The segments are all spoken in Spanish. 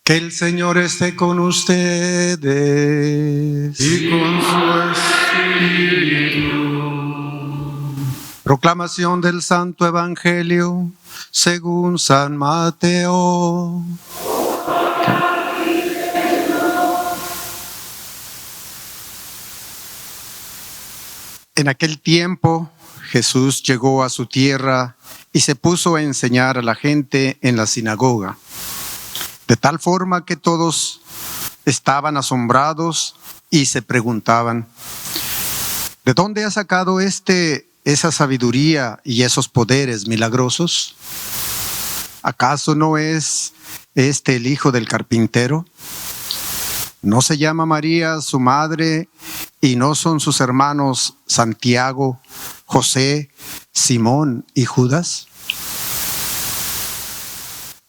Que el Señor esté con ustedes. Y con su espíritu. Proclamación del Santo Evangelio según San Mateo. En aquel tiempo, Jesús llegó a su tierra y se puso a enseñar a la gente en la sinagoga, de tal forma que todos estaban asombrados y se preguntaban: ¿de dónde ha sacado esa sabiduría y esos poderes milagrosos? ¿Acaso no es este el hijo del carpintero? ¿No se llama María su madre y no son sus hermanos Santiago, José, Simón y Judas?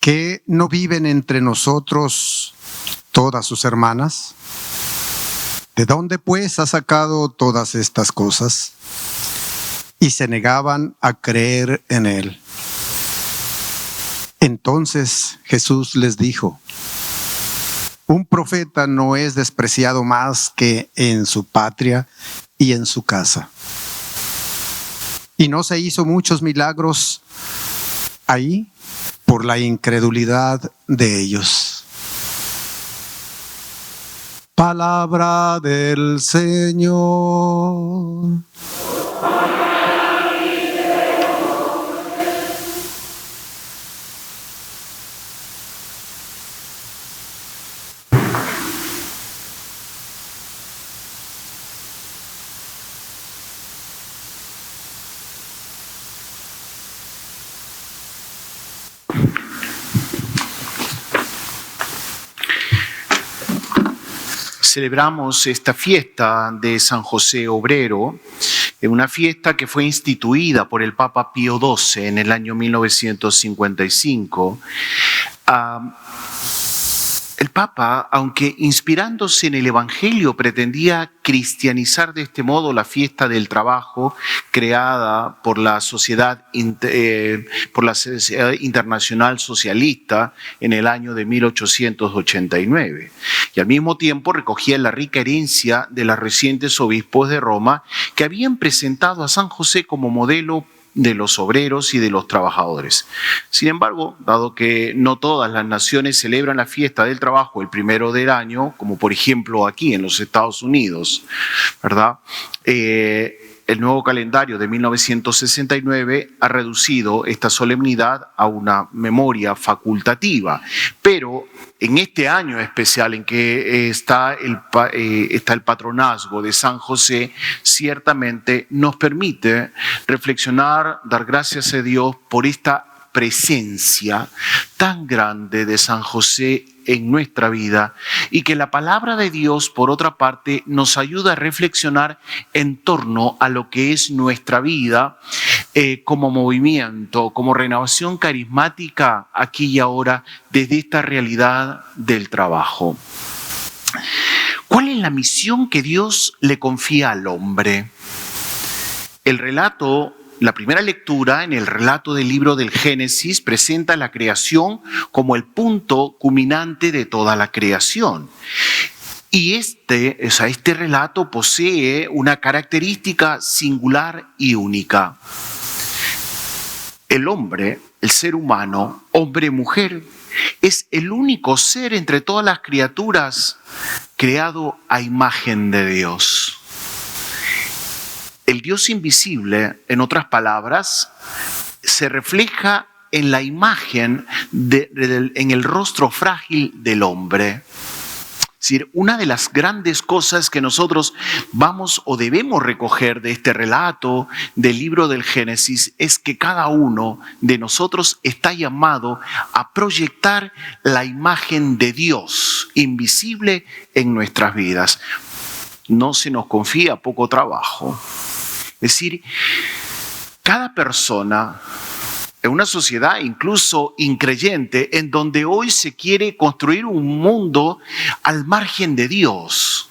¿Qué no viven entre nosotros todas sus hermanas? ¿De dónde pues ha sacado todas estas cosas? Y se negaban a creer en él. Entonces Jesús les dijo: un profeta no es despreciado más que en su patria y en su casa. Y no se hizo muchos milagros ahí por la incredulidad de ellos. Palabra del Señor. Celebramos esta fiesta de San José Obrero, una fiesta que fue instituida por el Papa Pío XII en el año 1955. El Papa, aunque inspirándose en el Evangelio, pretendía cristianizar de este modo la fiesta del trabajo creada por la Sociedad Internacional Socialista en el año de 1889. Y al mismo tiempo recogía la rica herencia de los recientes obispos de Roma que habían presentado a San José como modelo de los obreros y de los trabajadores. Sin embargo, dado que no todas las naciones celebran la fiesta del trabajo el primero del año, como por ejemplo aquí en los Estados Unidos, ¿verdad? El nuevo calendario de 1969 ha reducido esta solemnidad a una memoria facultativa, pero en este año especial en que está el patronazgo de San José, ciertamente nos permite reflexionar, dar gracias a Dios por esta presencia tan grande de San José en nuestra vida, y que la palabra de Dios, por otra parte, nos ayuda a reflexionar en torno a lo que es nuestra vida como movimiento, como renovación carismática aquí y ahora desde esta realidad del trabajo. ¿Cuál es la misión que Dios le confía al hombre? El relato, la primera lectura en el relato del libro del Génesis presenta la creación como el punto culminante de toda la creación. Y este relato posee una característica singular y única. El hombre, el ser humano, hombre-mujer, es el único ser entre todas las criaturas creado a imagen de Dios. El Dios invisible, en otras palabras, se refleja en la imagen, en el rostro frágil del hombre. Es decir, una de las grandes cosas que nosotros vamos o debemos recoger de este relato del libro del Génesis es que cada uno de nosotros está llamado a proyectar la imagen de Dios invisible en nuestras vidas. No se nos confía poco trabajo. Es decir, cada persona en una sociedad incluso increyente en donde hoy se quiere construir un mundo al margen de Dios.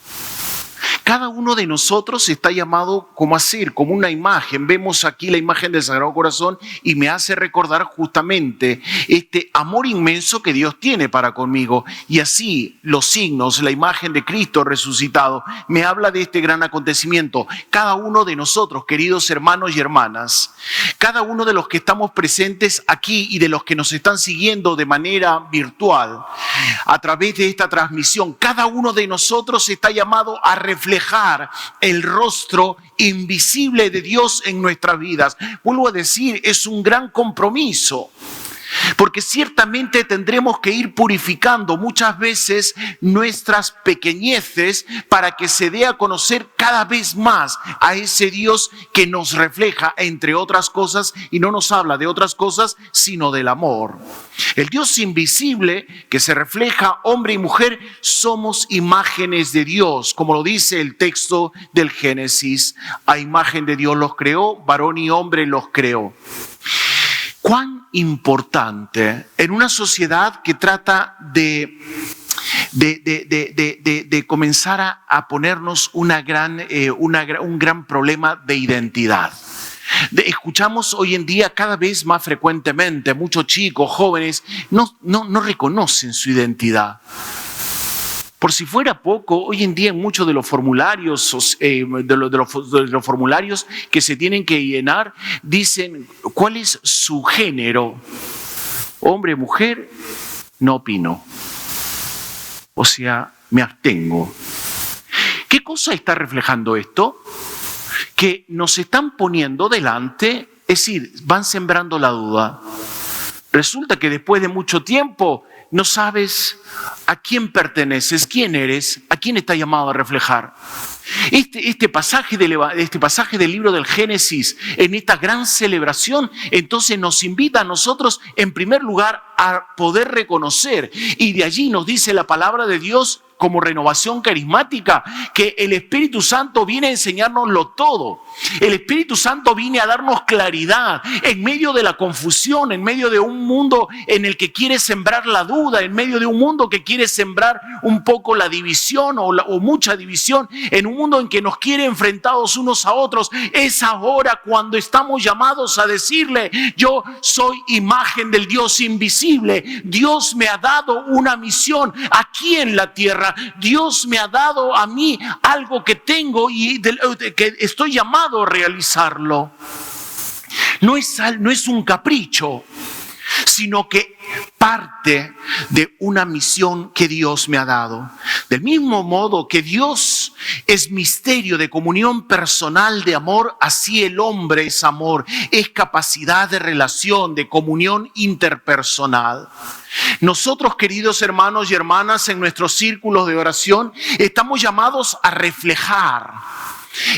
Cada uno de nosotros está llamado como a ser, como una imagen. Vemos aquí la imagen del Sagrado Corazón y me hace recordar justamente este amor inmenso que Dios tiene para conmigo. Y así los signos, la imagen de Cristo resucitado, me habla de este gran acontecimiento. Cada uno de nosotros, queridos hermanos y hermanas, cada uno de los que estamos presentes aquí y de los que nos están siguiendo de manera virtual, a través de esta transmisión, cada uno de nosotros está llamado a reflejar el rostro invisible de Dios en nuestras vidas. Vuelvo a decir, es un gran compromiso, porque ciertamente tendremos que ir purificando muchas veces nuestras pequeñeces para que se dé a conocer cada vez más a ese Dios que nos refleja, entre otras cosas, y no nos habla de otras cosas, sino del amor. El Dios invisible que se refleja hombre y mujer, somos imágenes de Dios, como lo dice el texto del Génesis. A imagen de Dios los creó, varón y hombre los creó. Cuán importante en una sociedad que trata de comenzar a ponernos un gran problema de identidad. Escuchamos hoy en día cada vez más frecuentemente, muchos chicos, jóvenes, no reconocen su identidad. Por si fuera poco, hoy en día en muchos de los formularios, de los formularios que se tienen que llenar, dicen cuál es su género. Hombre, mujer, no opino. O sea, me abstengo. ¿Qué cosa está reflejando esto? Que nos están poniendo delante, es decir, van sembrando la duda. Resulta que después de mucho tiempo no sabes a quién perteneces, quién eres, a quién está llamado a reflejar. Este pasaje del libro del Génesis, en esta gran celebración, entonces nos invita a nosotros, en primer lugar, a poder reconocer. Y de allí nos dice la palabra de Dios, como Renovación Carismática, que el Espíritu Santo viene a enseñárnoslo todo. El Espíritu Santo viene a darnos claridad en medio de la confusión, en medio de un mundo en el que quiere sembrar la duda, en medio de un mundo que quiere sembrar un poco la división o mucha división, en un mundo en que nos quiere enfrentados unos a otros. Es ahora cuando estamos llamados a decirle: yo soy imagen del Dios invisible. Dios me ha dado una misión aquí en la tierra. Dios me ha dado a mí algo que tengo y que estoy llamado a realizarlo. No es un capricho, sino que parte de una misión que Dios me ha dado. Del mismo modo que Dios es misterio de comunión personal de amor, así el hombre es amor, es capacidad de relación, de comunión interpersonal. Nosotros, queridos hermanos y hermanas, en nuestros círculos de oración, estamos llamados a reflejar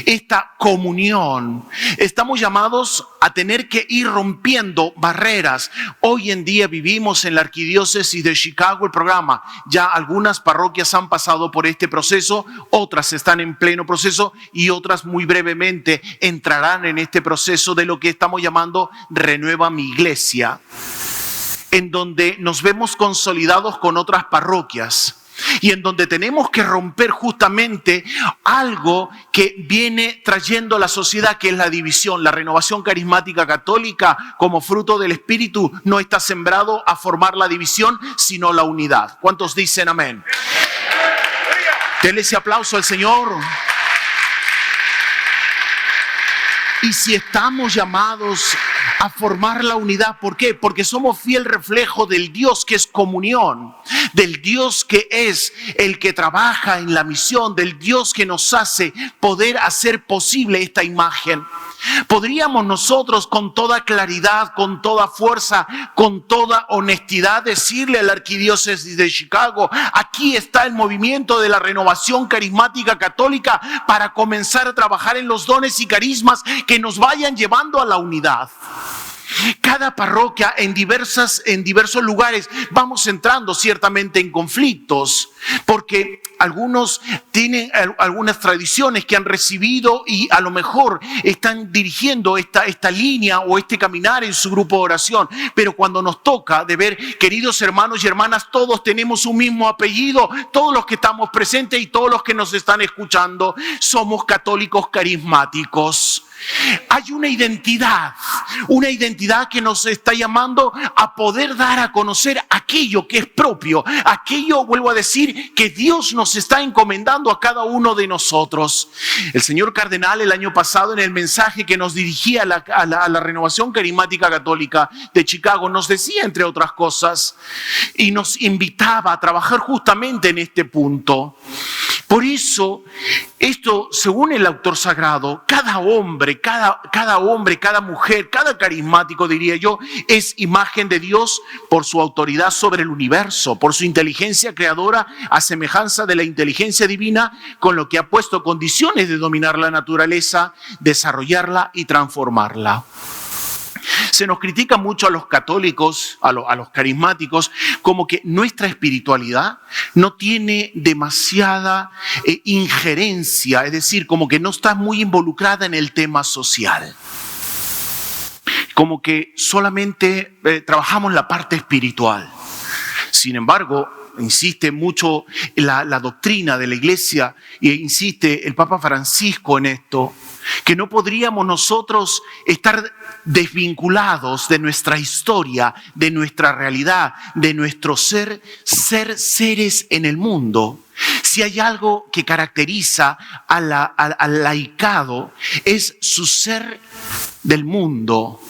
esta comunión. Estamos llamados a tener que ir rompiendo barreras. Hoy en día vivimos en la arquidiócesis de Chicago el programa. Ya algunas parroquias han pasado por este proceso, otras están en pleno proceso y otras muy brevemente entrarán en este proceso de lo que estamos llamando Renueva mi Iglesia, en donde nos vemos consolidados con otras parroquias y en donde tenemos que romper justamente algo que viene trayendo la sociedad, que es la división. La Renovación Carismática Católica, como fruto del Espíritu, no está sembrado a formar la división, sino la unidad. ¿Cuántos dicen amén? Denle ese aplauso al Señor. Y si estamos llamados a formar la unidad, ¿por qué? Porque somos fiel reflejo del Dios que es comunión, del Dios que es el que trabaja en la misión, del Dios que nos hace poder hacer posible esta imagen. ¿Podríamos nosotros con toda claridad, con toda fuerza, con toda honestidad decirle a la arquidiócesis de Chicago: aquí está el movimiento de la Renovación Carismática Católica para comenzar a trabajar en los dones y carismas que nos vayan llevando a la unidad? Cada parroquia en diversos lugares vamos entrando ciertamente en conflictos, porque algunos tienen algunas tradiciones que han recibido y a lo mejor están dirigiendo esta línea o este caminar en su grupo de oración. Pero cuando nos toca de ver, queridos hermanos y hermanas, todos tenemos un mismo apellido, todos los que estamos presentes y todos los que nos están escuchando, somos católicos carismáticos. Hay una identidad que nos está llamando a poder dar a conocer aquello que es propio, aquello, vuelvo a decir, que Dios nos está encomendando a cada uno de nosotros. El señor cardenal el año pasado, en el mensaje que nos dirigía a la Renovación Carismática Católica de Chicago, nos decía, entre otras cosas, y nos invitaba a trabajar justamente en este punto. Por eso, esto, según el autor sagrado, cada hombre, cada mujer, cada carismático, diría yo, es imagen de Dios por su autoridad sobre el universo, por su inteligencia creadora a semejanza de la inteligencia divina, con lo que ha puesto condiciones de dominar la naturaleza, desarrollarla y transformarla. Se nos critica mucho a los católicos, a los carismáticos, como que nuestra espiritualidad no tiene demasiada injerencia, es decir, como que no está muy involucrada en el tema social. Como que solamente trabajamos la parte espiritual. Sin embargo, insiste mucho la doctrina de la Iglesia e insiste el Papa Francisco en esto, que no podríamos nosotros estar desvinculados de nuestra historia, de nuestra realidad, de nuestro ser seres en el mundo. Si hay algo que caracteriza al laicado, es su ser del mundo.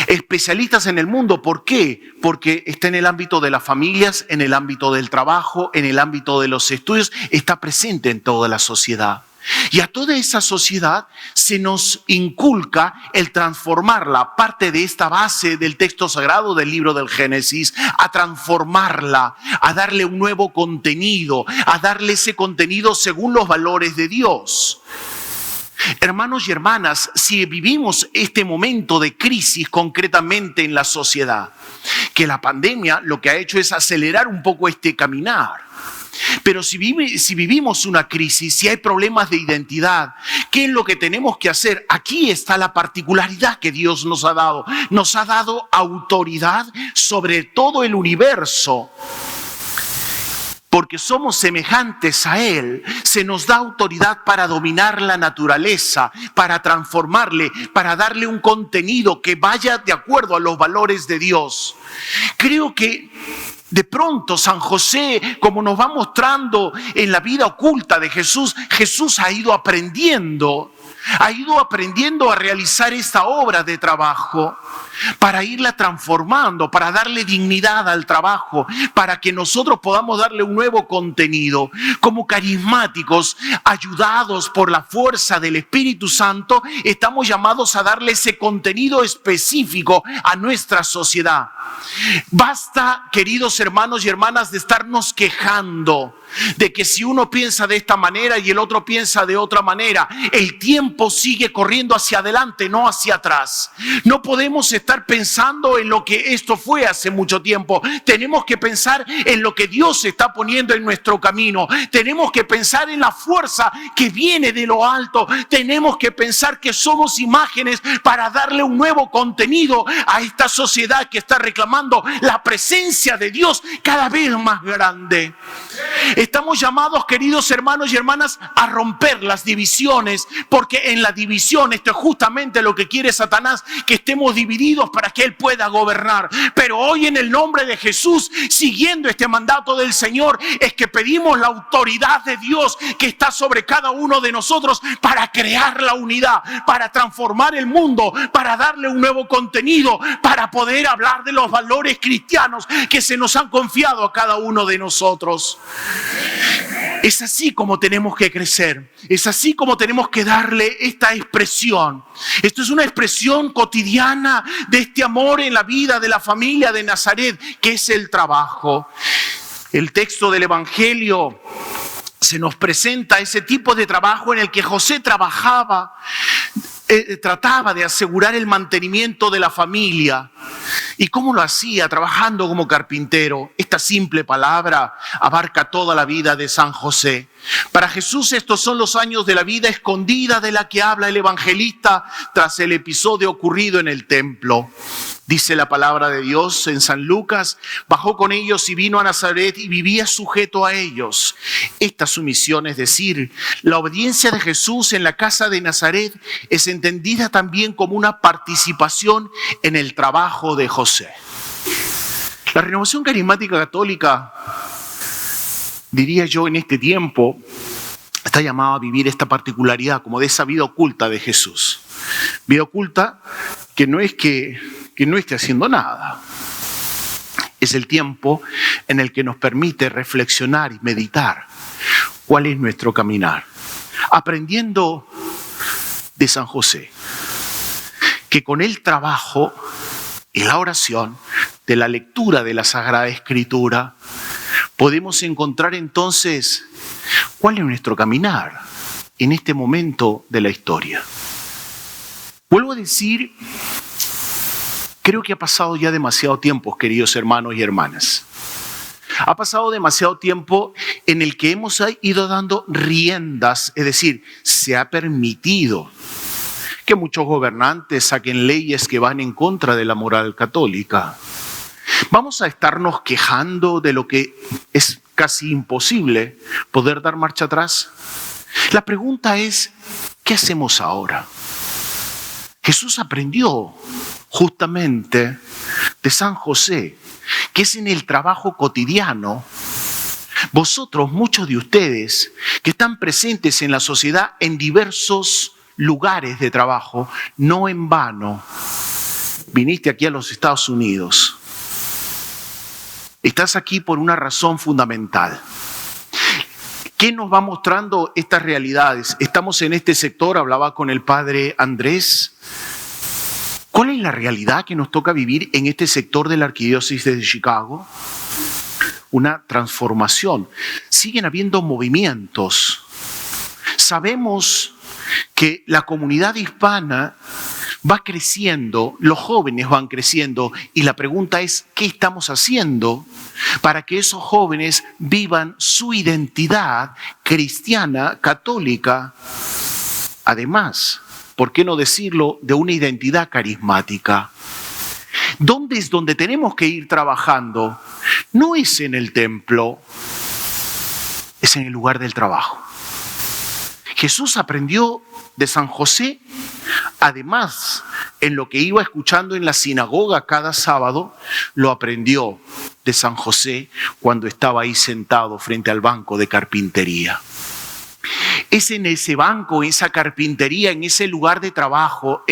Especialistas en el mundo, ¿por qué? Porque está en el ámbito de las familias, en el ámbito del trabajo, en el ámbito de los estudios, está presente en toda la sociedad. Y a toda esa sociedad se nos inculca el transformarla, parte de esta base del texto sagrado del libro del Génesis, a transformarla, a darle un nuevo contenido, a darle ese contenido según los valores de Dios. Hermanos y hermanas, si vivimos este momento de crisis concretamente en la sociedad, que la pandemia lo que ha hecho es acelerar un poco este caminar. Pero si vivimos una crisis, si hay problemas de identidad, ¿qué es lo que tenemos que hacer? Aquí está la particularidad que Dios nos ha dado. Nos ha dado autoridad sobre todo el universo. Porque somos semejantes a Él, se nos da autoridad para dominar la naturaleza, para transformarle, para darle un contenido que vaya de acuerdo a los valores de Dios. Creo que de pronto San José, como nos va mostrando en la vida oculta de Jesús, Jesús ha ido aprendiendo a realizar esta obra de trabajo, para irla transformando, para darle dignidad al trabajo, para que nosotros podamos darle un nuevo contenido. Como carismáticos, ayudados por la fuerza del Espíritu Santo, estamos llamados a darle ese contenido específico a nuestra sociedad. Basta, queridos hermanos y hermanas, de estarnos quejando de que si uno piensa de esta manera y el otro piensa de otra manera. El tiempo sigue corriendo hacia adelante, no hacia atrás. No podemos estar pensando en lo que esto fue hace mucho tiempo. Tenemos que pensar en lo que Dios está poniendo en nuestro camino. Tenemos que pensar en la fuerza que viene de lo alto. Tenemos que pensar que somos imágenes para darle un nuevo contenido a esta sociedad que está reclamando la presencia de Dios cada vez más grande. Estamos llamados, queridos hermanos y hermanas, a romper las divisiones, porque en la división, esto es justamente lo que quiere Satanás, que estemos divididos para que Él pueda gobernar. Pero hoy, en el nombre de Jesús, siguiendo este mandato del Señor, es que pedimos la autoridad de Dios que está sobre cada uno de nosotros para crear la unidad, para transformar el mundo, para darle un nuevo contenido, para poder hablar de los valores cristianos que se nos han confiado a cada uno de nosotros. Es así como tenemos que crecer, es así como tenemos que darle esta expresión. Esto es una expresión cotidiana de este amor en la vida de la familia de Nazaret, que es el trabajo. El texto del Evangelio se nos presenta ese tipo de trabajo en el que José trabajaba trataba de asegurar el mantenimiento de la familia. ¿Y cómo lo hacía? Trabajando como carpintero. Esta simple palabra abarca toda la vida de San José. Para Jesús estos son los años de la vida escondida de la que habla el evangelista tras el episodio ocurrido en el templo. Dice la palabra de Dios en San Lucas: bajó con ellos y vino a Nazaret y vivía sujeto a ellos. Esta sumisión, es decir, la obediencia de Jesús en la casa de Nazaret, es entendida también como una participación en el trabajo de José. La Renovación Carismática Católica, diría yo, en este tiempo, está llamada a vivir esta particularidad como de esa vida oculta de Jesús. Vida oculta que no es que no esté haciendo nada. Es el tiempo en el que nos permite reflexionar y meditar cuál es nuestro caminar. Aprendiendo de San José, que con el trabajo y la oración de la lectura de la Sagrada Escritura podemos encontrar entonces cuál es nuestro caminar en este momento de la historia. Vuelvo a decir, creo que ha pasado ya demasiado tiempo, queridos hermanos y hermanas. Ha pasado demasiado tiempo en el que hemos ido dando riendas, es decir, se ha permitido que muchos gobernantes saquen leyes que van en contra de la moral católica. ¿Vamos a estarnos quejando de lo que es casi imposible poder dar marcha atrás? La pregunta es, ¿qué hacemos ahora? Jesús aprendió justamente de San José, que es en el trabajo cotidiano. Vosotros, muchos de ustedes que están presentes en la sociedad en diversos lugares de trabajo, no en vano viniste aquí a los Estados Unidos. Estás aquí por una razón fundamental. ¿Qué nos va mostrando estas realidades? Estamos en este sector, hablaba con el padre Andrés. ¿Cuál es la realidad que nos toca vivir en este sector de la Arquidiócesis de Chicago? Una transformación. Siguen habiendo movimientos. Sabemos que la comunidad hispana va creciendo, los jóvenes van creciendo, y la pregunta es, ¿qué estamos haciendo para que esos jóvenes vivan su identidad cristiana, católica? Además, ¿por qué no decirlo?, de una identidad carismática. ¿Dónde es donde tenemos que ir trabajando? No es en el templo, es en el lugar del trabajo. Jesús aprendió de San José, además, en lo que iba escuchando en la sinagoga cada sábado, lo aprendió de San José cuando estaba ahí sentado frente al banco de carpintería. Es en ese banco, en esa carpintería, en ese lugar de trabajo,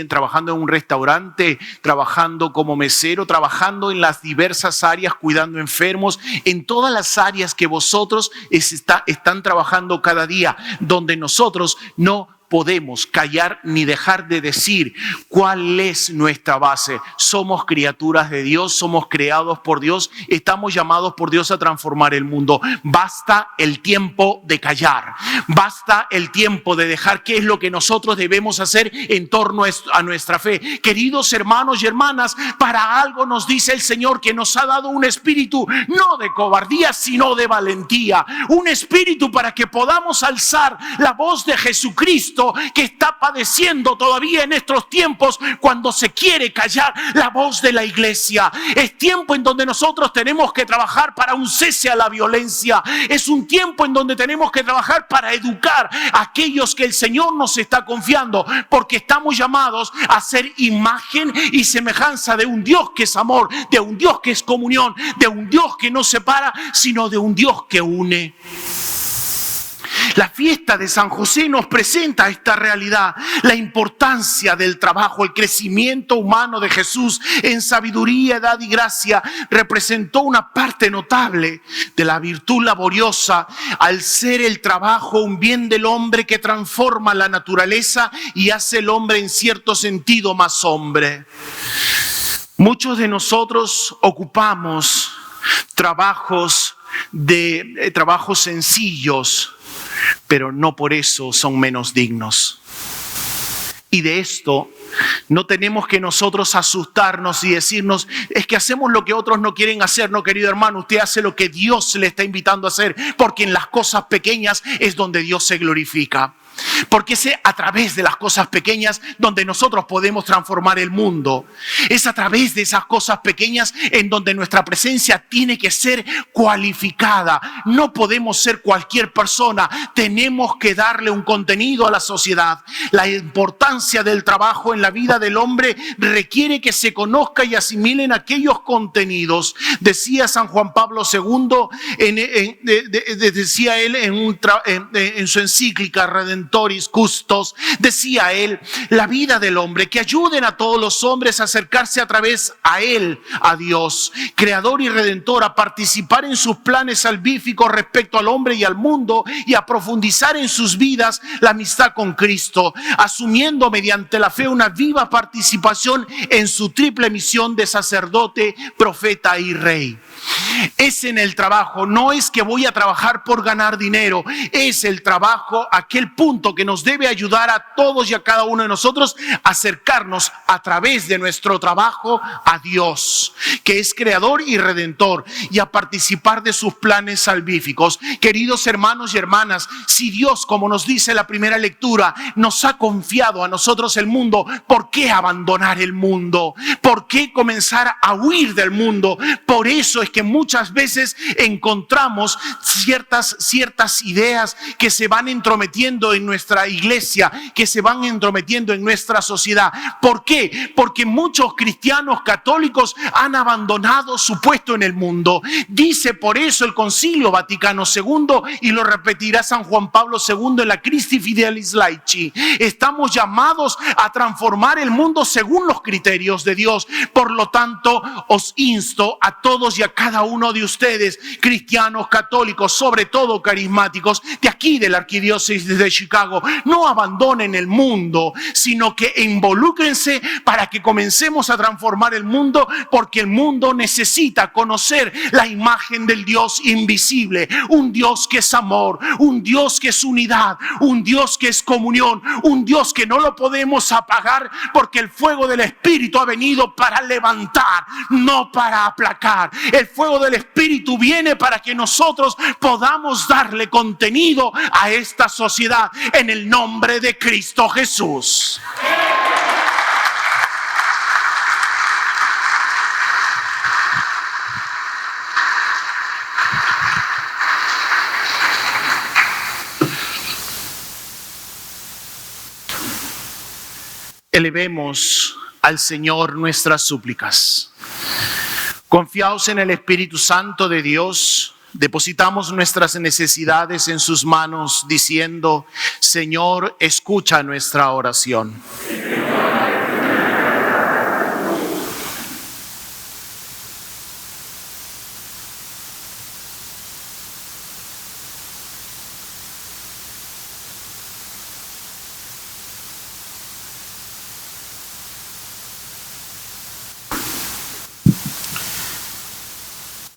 trabajando en un restaurante, trabajando como mesero, trabajando en las diversas áreas, cuidando enfermos, en todas las áreas que vosotros están trabajando cada día, donde nosotros no podemos callar ni dejar de decir cuál es nuestra base. Somos criaturas de Dios, somos creados por Dios, estamos llamados por Dios a transformar el mundo. Basta el tiempo de callar, basta el tiempo de dejar qué es lo que nosotros debemos hacer en torno a nuestra fe. Queridos hermanos y hermanas, para algo nos dice el Señor que nos ha dado un espíritu no de cobardía, sino de valentía. Un espíritu para que podamos alzar la voz de Jesucristo, que está padeciendo todavía en estos tiempos cuando se quiere callar la voz de la iglesia. Es tiempo en donde nosotros tenemos que trabajar para un cese a la violencia. Es un tiempo en donde tenemos que trabajar para educar a aquellos que el Señor nos está confiando, porque estamos llamados a ser imagen y semejanza de un Dios que es amor, de un Dios que es comunión, de un Dios que no separa, sino de un Dios que une. La fiesta de San José nos presenta esta realidad, la importancia del trabajo, el crecimiento humano de Jesús en sabiduría, edad y gracia representó una parte notable de la virtud laboriosa, al ser el trabajo un bien del hombre que transforma la naturaleza y hace el hombre en cierto sentido más hombre. Muchos de nosotros ocupamos trabajos sencillos, pero no por eso son menos dignos. Y de esto no tenemos que nosotros asustarnos y decirnos, es que hacemos lo que otros no quieren hacer. No, querido hermano, usted hace lo que Dios le está invitando a hacer, porque en las cosas pequeñas es donde Dios se glorifica. Porque es a través de las cosas pequeñas donde nosotros podemos transformar el mundo. Es a través de esas cosas pequeñas en donde nuestra presencia tiene que ser cualificada. No podemos ser cualquier persona. Tenemos que darle un contenido a la sociedad. La importancia del trabajo en la vida del hombre requiere que se conozca y asimilen aquellos contenidos. Decía San Juan Pablo II, decía él en su encíclica Redentoris Custos, decía él, la vida del hombre, que ayuden a todos los hombres a acercarse a través a él, a Dios, creador y redentor, a participar en sus planes salvíficos respecto al hombre y al mundo, y a profundizar en sus vidas la amistad con Cristo, asumiendo mediante la fe una viva participación en su triple misión de sacerdote, profeta y rey. Es en el trabajo, no es que voy a trabajar por ganar dinero, es el trabajo aquel punto que nos debe ayudar a todos y a cada uno de nosotros a acercarnos a través de nuestro trabajo a Dios, que es creador y redentor, y a participar de sus planes salvíficos. Queridos hermanos y hermanas, si Dios, como nos dice la primera lectura, nos ha confiado a nosotros el mundo, ¿por qué abandonar el mundo? ¿Por qué comenzar a huir del mundo? Por eso es que muchas veces encontramos ciertas ideas que se van entrometiendo en nuestra iglesia, que se van entrometiendo en nuestra sociedad. ¿Por qué? Porque muchos cristianos católicos han abandonado su puesto en el mundo. Dice por eso el Concilio Vaticano II, y lo repetirá San Juan Pablo II en la Christi Fidelis Laici: estamos llamados a transformar el mundo según los criterios de Dios. Por lo tanto, os insto a todos y a cada uno de ustedes, cristianos católicos, sobre todo carismáticos, de aquí de la Arquidiócesis de Chicago, no abandonen el mundo, sino que involúcrense para que comencemos a transformar el mundo, porque el mundo necesita conocer la imagen del Dios invisible, un Dios que es amor, un Dios que es unidad, un Dios que es comunión, un Dios que no lo podemos apagar, porque el fuego del Espíritu ha venido para levantar, no para aplacar. El fuego del Espíritu viene para que nosotros podamos darle contenido a esta sociedad en el nombre de Cristo Jesús. Elevemos al Señor nuestras súplicas. Confiaos en el Espíritu Santo de Dios, depositamos nuestras necesidades en sus manos, diciendo: Señor, escucha nuestra oración.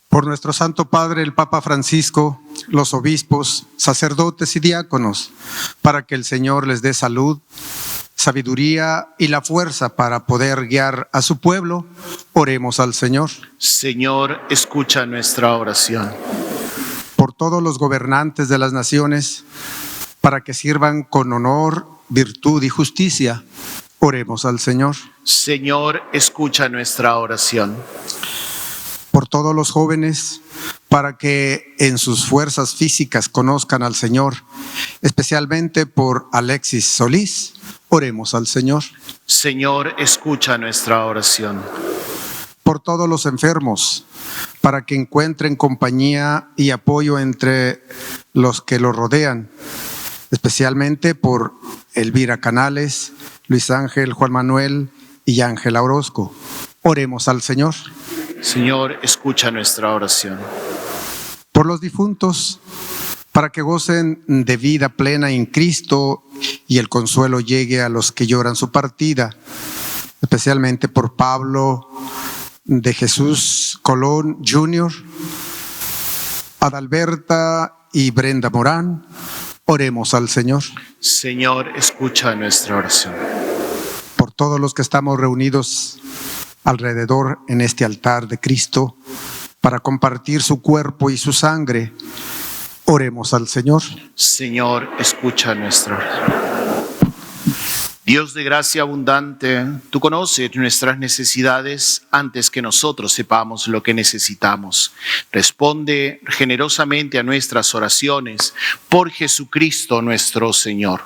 Por nuestro Santo Padre, el Papa Francisco, los obispos, sacerdotes y diáconos, para que el Señor les dé salud, sabiduría y la fuerza para poder guiar a su pueblo, oremos al Señor. Señor, escucha nuestra oración. Por todos los gobernantes de las naciones, para que sirvan con honor, virtud y justicia, oremos al Señor. Señor, escucha nuestra oración. Por todos los jóvenes, para que en sus fuerzas físicas conozcan al Señor, especialmente por Alexis Solís, oremos al Señor. Señor, escucha nuestra oración. Por todos los enfermos, para que encuentren compañía y apoyo entre los que los rodean, especialmente por Elvira Canales, Luis Ángel, Juan Manuel y Ángela Orozco, oremos al Señor. Señor, escucha nuestra oración. Por los difuntos, para que gocen de vida plena en Cristo y el consuelo llegue a los que lloran su partida, especialmente por Pablo de Jesús Colón Jr., Adalberta y Brenda Morán, oremos al Señor. Señor, escucha nuestra oración. por todos los que estamos reunidos alrededor en este altar de Cristo para compartir su cuerpo y su sangre. Oremos al Señor. Señor, escucha nuestra oración. Dios de gracia abundante, tú conoces nuestras necesidades antes que nosotros sepamos lo que necesitamos. Responde generosamente a nuestras oraciones por Jesucristo nuestro Señor.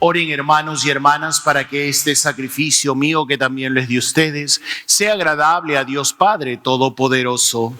Oren, hermanos y hermanas, para que este sacrificio mío, que también les di a ustedes, sea agradable a Dios Padre Todopoderoso.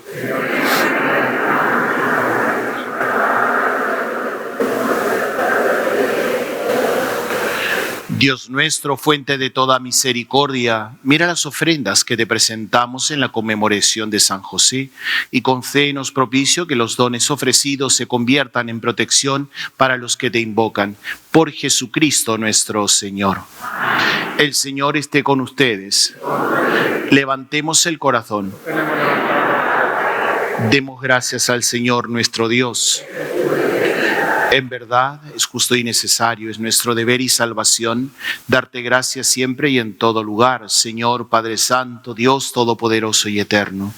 Dios nuestro, fuente de toda misericordia, mira las ofrendas que te presentamos en la conmemoración de San José y concédenos propicio que los dones ofrecidos se conviertan en protección para los que te invocan. Por Jesucristo nuestro Señor. El Señor esté con ustedes. Levantemos el corazón. Demos gracias al Señor nuestro Dios. En verdad, es justo y necesario, es nuestro deber y salvación, darte gracias siempre y en todo lugar, Señor Padre Santo, Dios Todopoderoso y Eterno.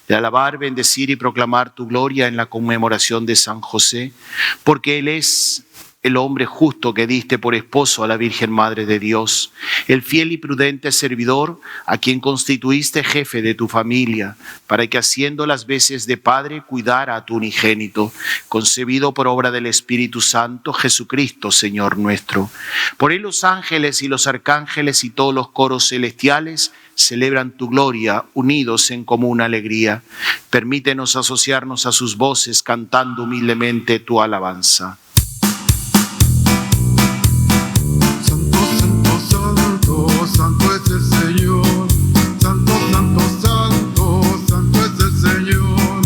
De alabar, bendecir y proclamar tu gloria en la conmemoración de San José, porque Él es el hombre justo que diste por esposo a la Virgen Madre de Dios, el fiel y prudente servidor a quien constituiste jefe de tu familia, para que haciendo las veces de padre cuidara a tu unigénito, concebido por obra del Espíritu Santo, Jesucristo, Señor nuestro. Por él los ángeles y los arcángeles y todos los coros celestiales celebran tu gloria, unidos en común alegría. Permítenos asociarnos a sus voces, cantando humildemente tu alabanza. Santo es el Señor, santo, santo, santo, santo es el Señor,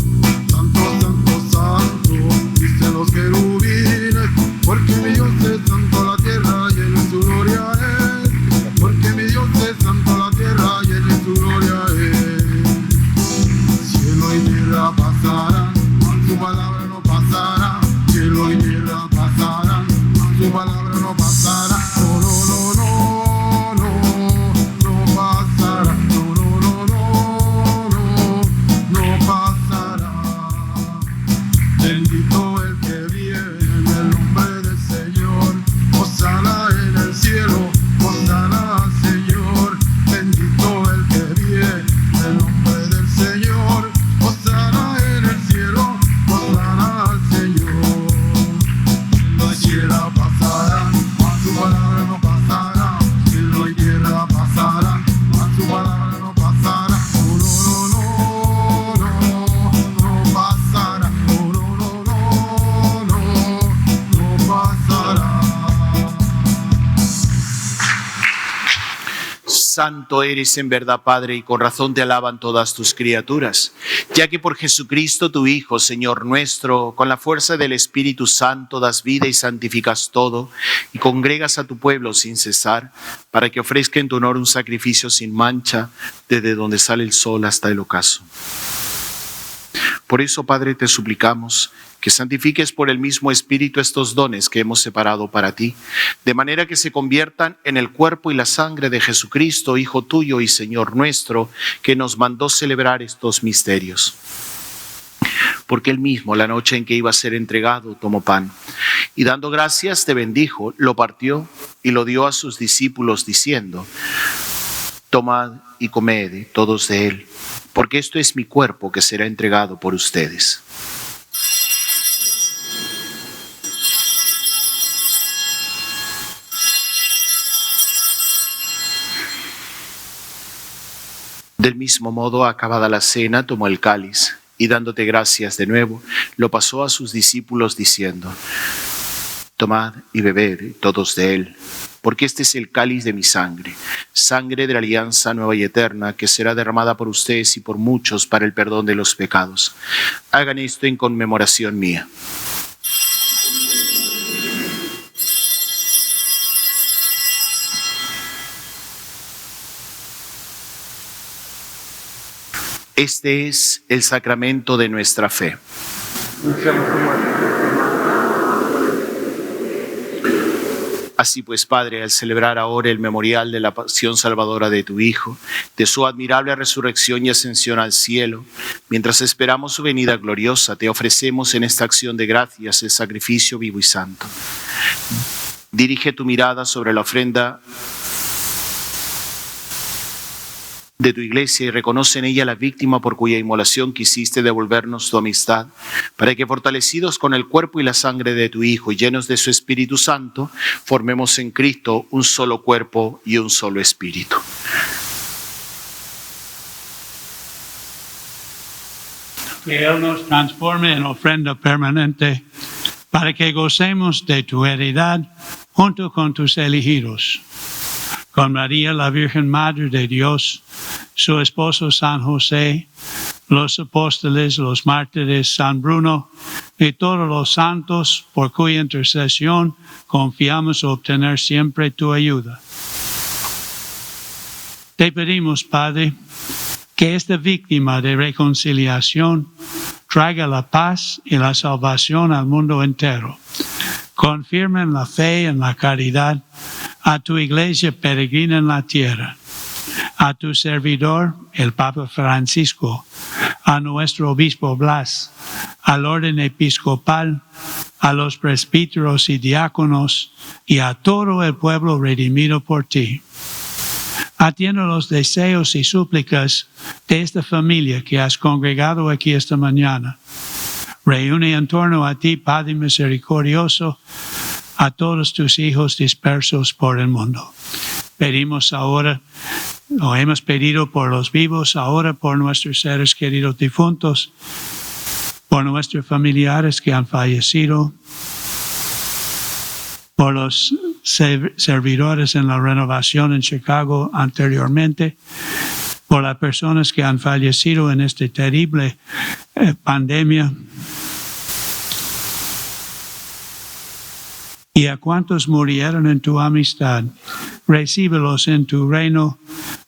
santo, santo, santo, dicen los querubines, porque mi Dios es santo, la tierra llena de su gloria es, porque mi Dios es santo, la tierra llena de su gloria es. Cielo y tierra pasarán, mas su palabra no pasará, cielo y tierra pasarán, mas su palabra no pasará, no, no, no, no. Bendito el que viene en el nombre del Señor, hosana en el cielo, hosana Señor. Bendito el que viene en el nombre del Señor, hosana en el cielo, hosana Señor. Cielo y tierra pasarán, mas su palabra no pasará. Cielo y tierra pasarán, mas su palabra no pasará. No, no, no, no, no pasará. Santo eres en verdad, Padre, y con razón te alaban todas tus criaturas, ya que por Jesucristo tu Hijo, Señor nuestro, con la fuerza del Espíritu Santo das vida y santificas todo, y congregas a tu pueblo sin cesar, para que ofrezca en tu honor un sacrificio sin mancha, desde donde sale el sol hasta el ocaso. Por eso, Padre, te suplicamos que santifiques por el mismo Espíritu estos dones que hemos separado para ti, de manera que se conviertan en el cuerpo y la sangre de Jesucristo, Hijo tuyo y Señor nuestro, que nos mandó celebrar estos misterios. Porque él mismo, la noche en que iba a ser entregado, tomó pan, y dando gracias te bendijo, lo partió y lo dio a sus discípulos, diciendo: tomad y comed todos de él, porque esto es mi cuerpo que será entregado por ustedes. Del mismo modo, acabada la cena, tomó el cáliz y dándote gracias de nuevo, lo pasó a sus discípulos diciendo: tomad y bebed todos de él, porque este es el cáliz de mi sangre, sangre de la alianza nueva y eterna, que será derramada por ustedes y por muchos para el perdón de los pecados. Hagan esto en conmemoración mía. Este es el sacramento de nuestra fe. Así pues, Padre, al celebrar ahora el memorial de la pasión salvadora de tu Hijo, de su admirable resurrección y ascensión al cielo, mientras esperamos su venida gloriosa, te ofrecemos en esta acción de gracias el sacrificio vivo y santo. Dirige tu mirada sobre la ofrenda de tu iglesia y reconoce en ella la víctima por cuya inmolación quisiste devolvernos tu amistad, para que fortalecidos con el cuerpo y la sangre de tu Hijo y llenos de su Espíritu Santo, formemos en Cristo un solo cuerpo y un solo espíritu. Que Él nos transforme en ofrenda permanente, para que gocemos de tu heredad junto con tus elegidos. Con María, la Virgen Madre de Dios, su esposo San José, los apóstoles, los mártires, San Bruno y todos los santos, por cuya intercesión confiamos obtener siempre tu ayuda. Te pedimos, Padre, que esta víctima de reconciliación traiga la paz y la salvación al mundo entero. Confirma en la fe y en la caridad a tu iglesia peregrina en la tierra, a tu servidor, el Papa Francisco, a nuestro obispo Blas, al orden episcopal, a los presbíteros y diáconos y a todo el pueblo redimido por ti. Atiende los deseos y súplicas de esta familia que has congregado aquí esta mañana. Reúne en torno a ti, Padre misericordioso, a todos tus hijos dispersos por el mundo. Pedimos ahora, o hemos pedido por los vivos, ahora por nuestros seres queridos difuntos, por nuestros familiares que han fallecido, por los servidores en la renovación en Chicago anteriormente, por las personas que han fallecido en esta terrible pandemia, y a cuantos murieron en tu amistad, recíbelos en tu reino,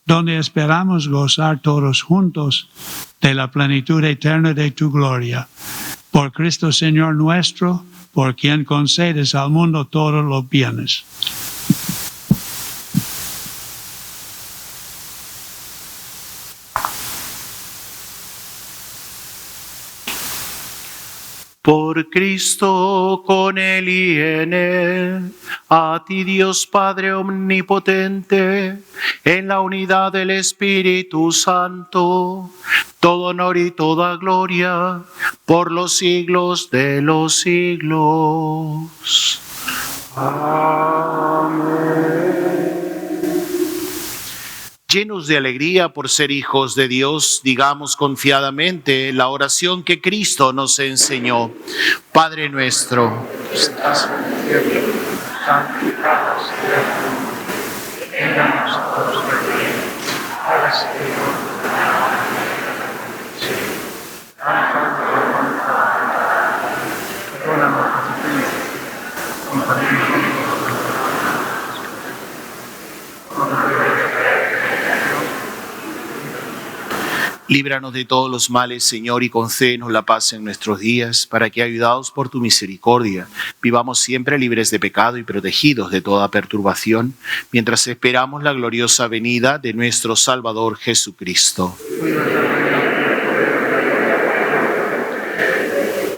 donde esperamos gozar todos juntos de la plenitud eterna de tu gloria. Por Cristo Señor nuestro, por quien concedes al mundo todos los bienes. Por Cristo, con Él y en Él, a ti Dios Padre Omnipotente, en la unidad del Espíritu Santo, todo honor y toda gloria, por los siglos de los siglos. Amén. Llenos de alegría por ser hijos de Dios, digamos confiadamente la oración que Cristo nos enseñó. Padre nuestro, que estás en el cielo, santificado sea tu nombre. Venga a nosotros tu reino. Hágase tu voluntad en la tierra como en el cielo. Danos hoy nuestra voluntad. Perdona nuestras ofensas, compadémonos de nosotros. Líbranos de todos los males, Señor, y concédenos la paz en nuestros días, para que, ayudados por tu misericordia, vivamos siempre libres de pecado y protegidos de toda perturbación, mientras esperamos la gloriosa venida de nuestro Salvador Jesucristo.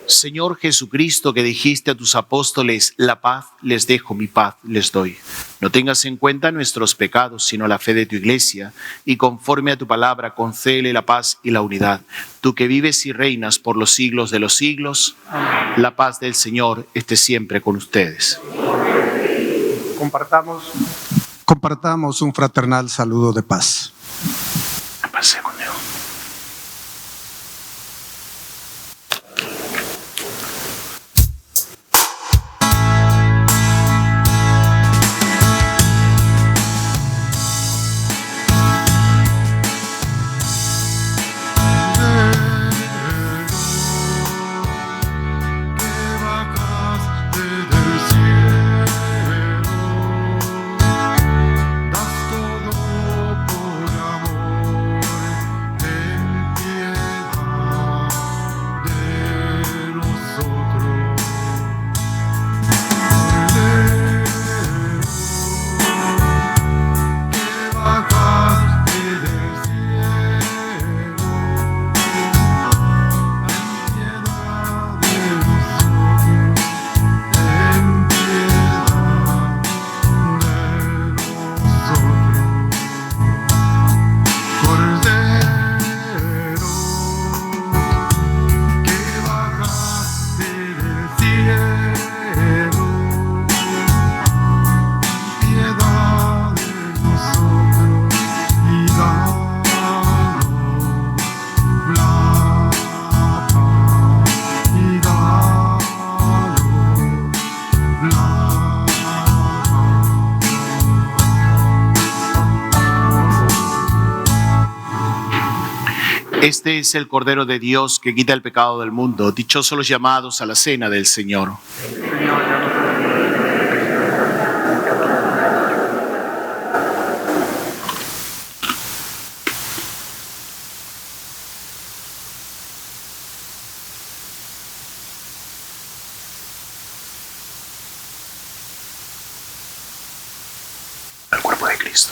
Señor Jesucristo, que dijiste a tus apóstoles, la paz les dejo, mi paz les doy. No tengas en cuenta nuestros pecados, sino la fe de tu Iglesia, y conforme a tu palabra, concédele la paz y la unidad. Tú que vives y reinas por los siglos de los siglos, amén. La paz del Señor esté siempre con ustedes. Compartamos un fraternal saludo de paz. Pase con Dios. Este es el Cordero de Dios que quita el pecado del mundo. Dichosos los llamados a la cena del Señor. El cuerpo de Cristo.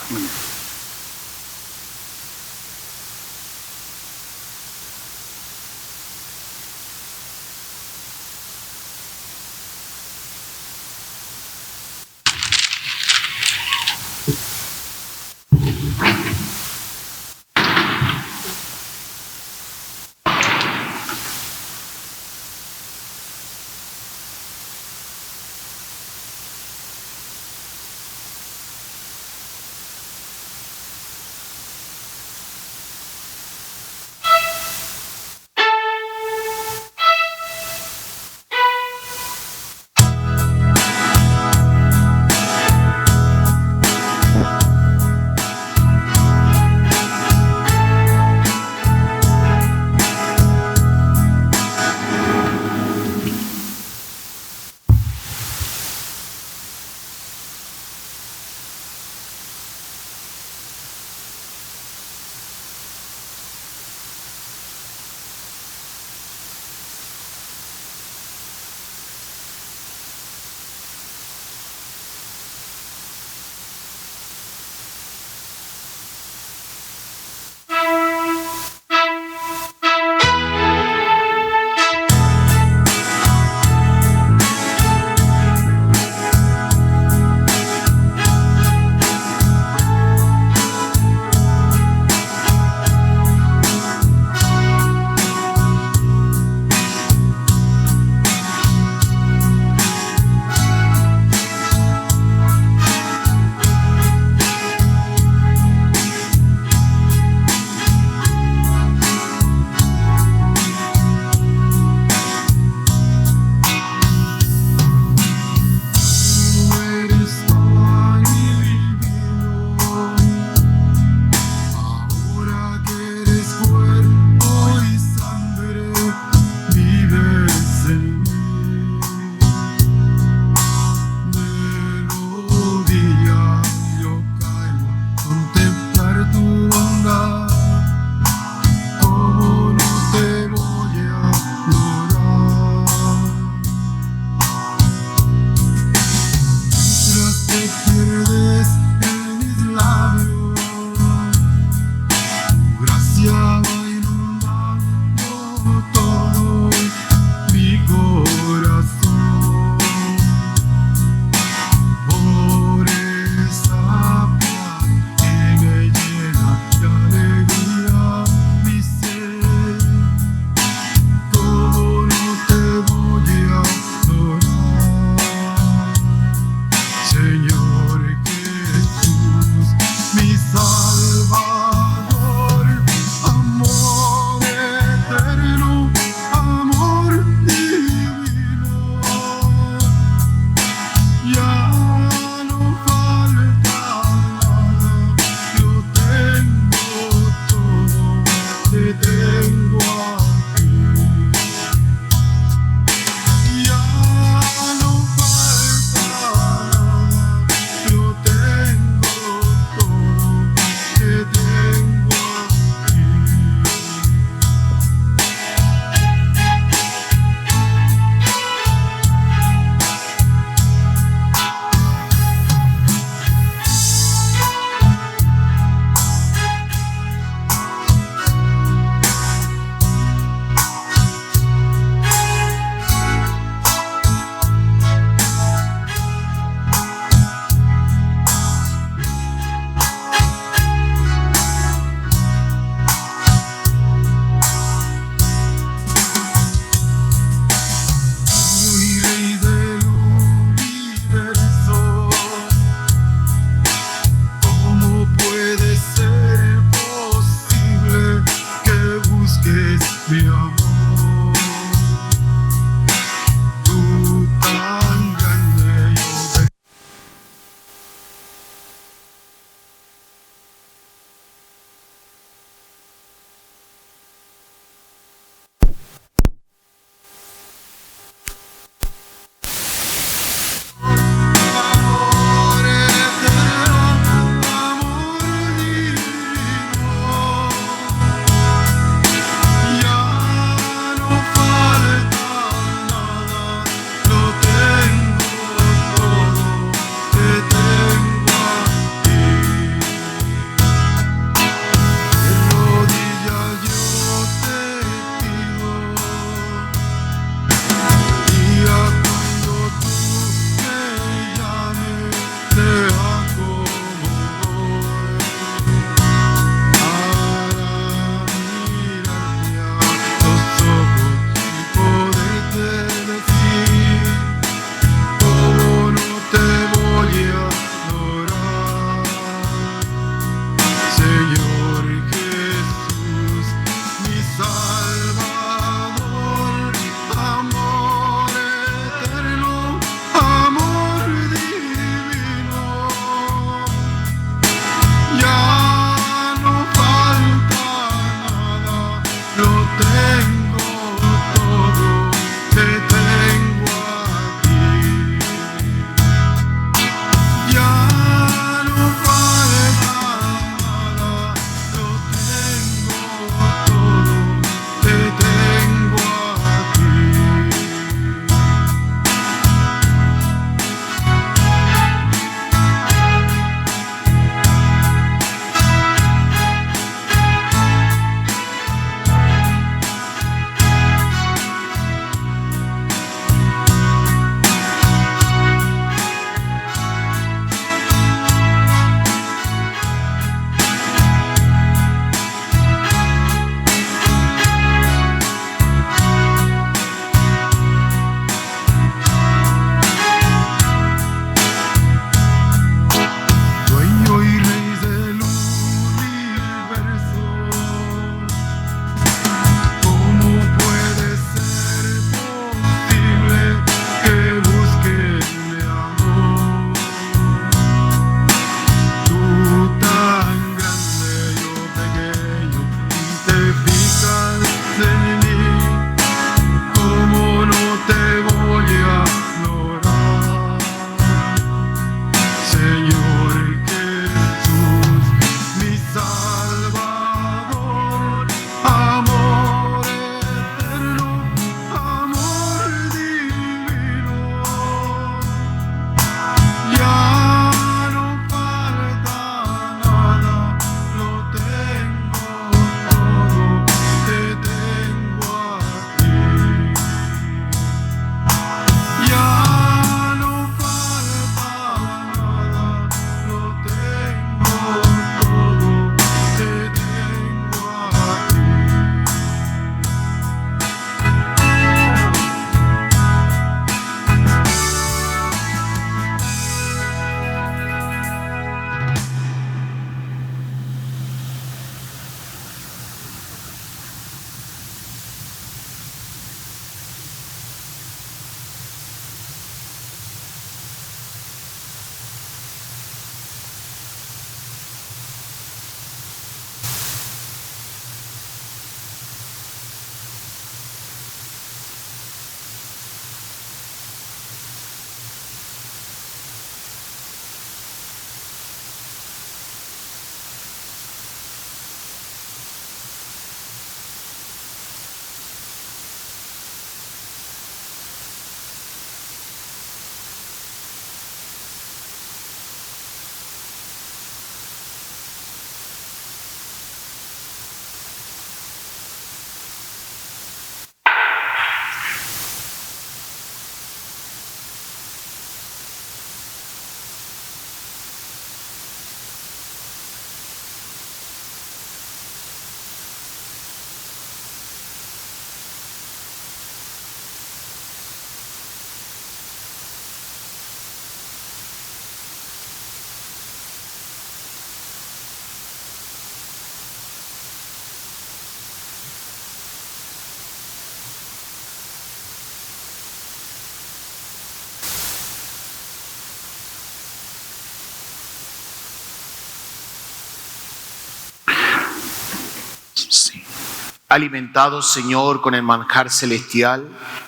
Alimentados, Señor, con el manjar celestial,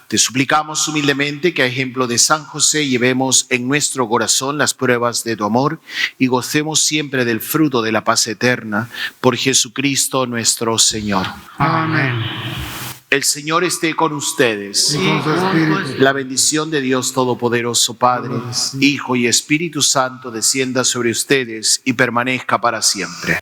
te suplicamos humildemente que a ejemplo de San José llevemos en nuestro corazón las pruebas de tu amor y gocemos siempre del fruto de la paz eterna. Por Jesucristo nuestro Señor. Amén. El Señor esté con ustedes. Y con su espíritu. La bendición de Dios Todopoderoso, Padre, Hijo y Espíritu Santo, descienda sobre ustedes y permanezca para siempre.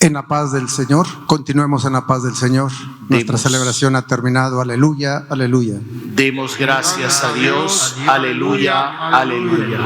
En la paz del Señor, continuemos en la paz del Señor. Nuestra celebración ha terminado. Aleluya, aleluya. Demos gracias a Dios. Aleluya, aleluya.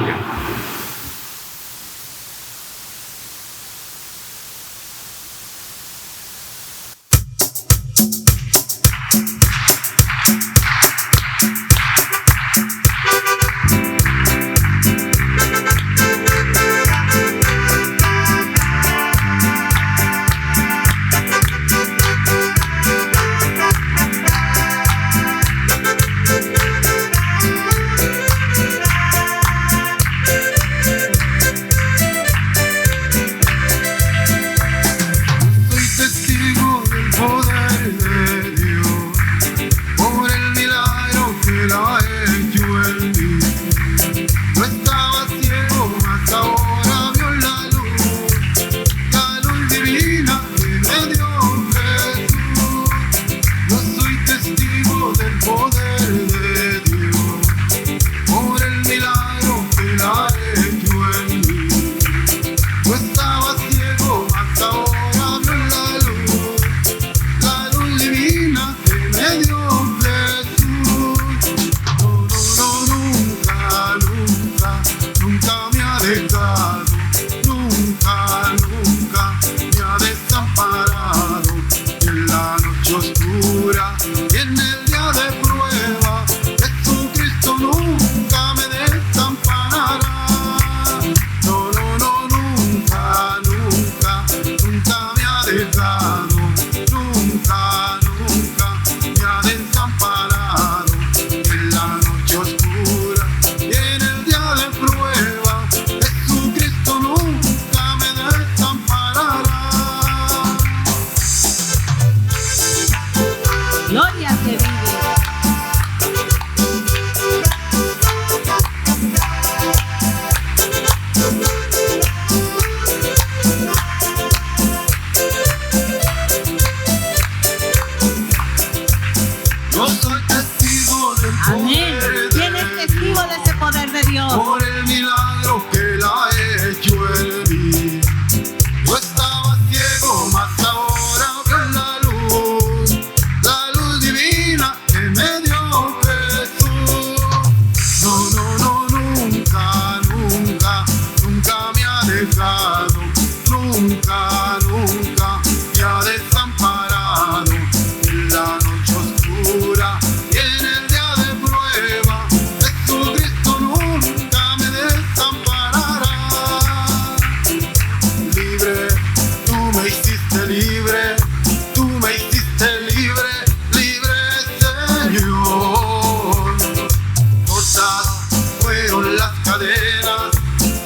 Cadenas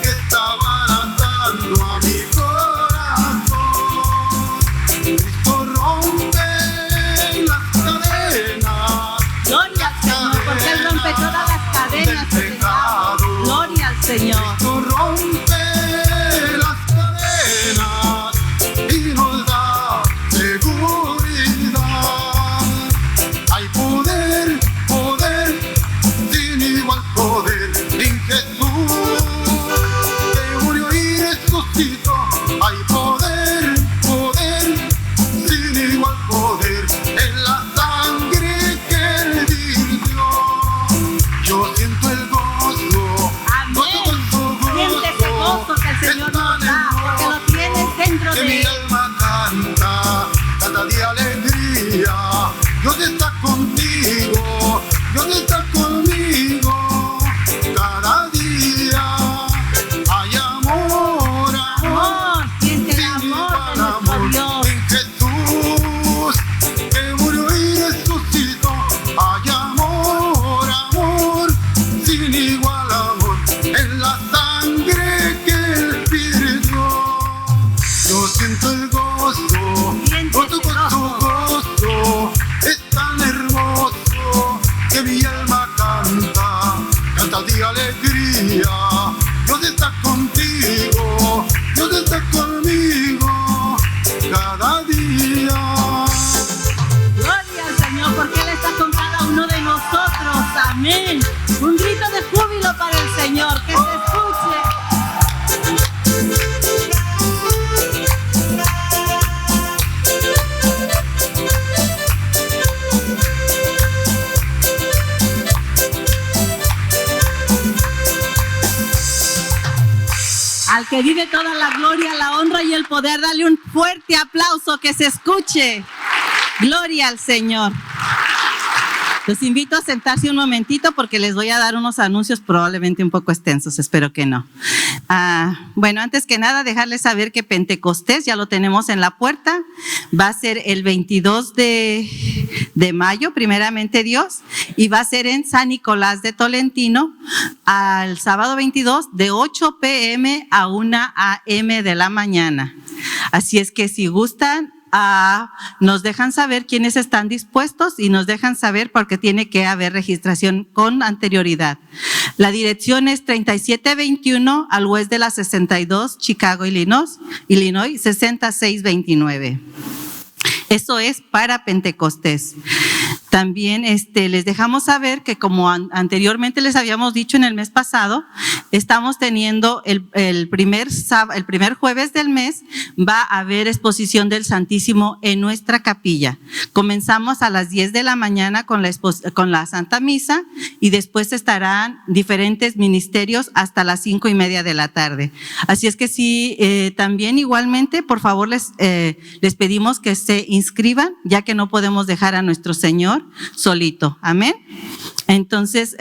que estaban atando a mi corazón. siento el gozo, gozo con tu gozo, es tan hermoso que mi alma canta, canta de alegría. Dios está contigo, Dios está conmigo cada día. Gloria al Señor, porque Él está con cada uno de nosotros. Amén. Un grito de júbilo para el Señor, que se escuche. Al que vive toda la gloria, la honra y el poder, dale un fuerte aplauso, que se escuche. Gloria al Señor. Los invito a sentarse un momentito porque les voy a dar unos anuncios probablemente un poco extensos, espero que no. Bueno, antes que nada, dejarles saber que Pentecostés ya lo tenemos en la puerta. Va a ser el 22 de mayo, primeramente Dios, y va a ser en San Nicolás de Tolentino, al sábado 22 de 8 p.m. a 1 a.m. de la mañana. Así es que si gustan, nos dejan saber quiénes están dispuestos y nos dejan saber porque tiene que haber registración con anterioridad. La dirección es 3721 al West de la 62, Chicago, Illinois 6629. Eso es para Pentecostés. También les dejamos saber que, como anteriormente les habíamos dicho en el mes pasado, estamos teniendo el primer jueves del mes, va a haber exposición del Santísimo en nuestra capilla. Comenzamos a las 10 de la mañana con la Santa Misa y después estarán diferentes ministerios hasta las 5:30 de la tarde. Así es que sí, también igualmente, por favor, les pedimos que se inscriban, ya que no podemos dejar a nuestro Señor solito. Amén. Entonces,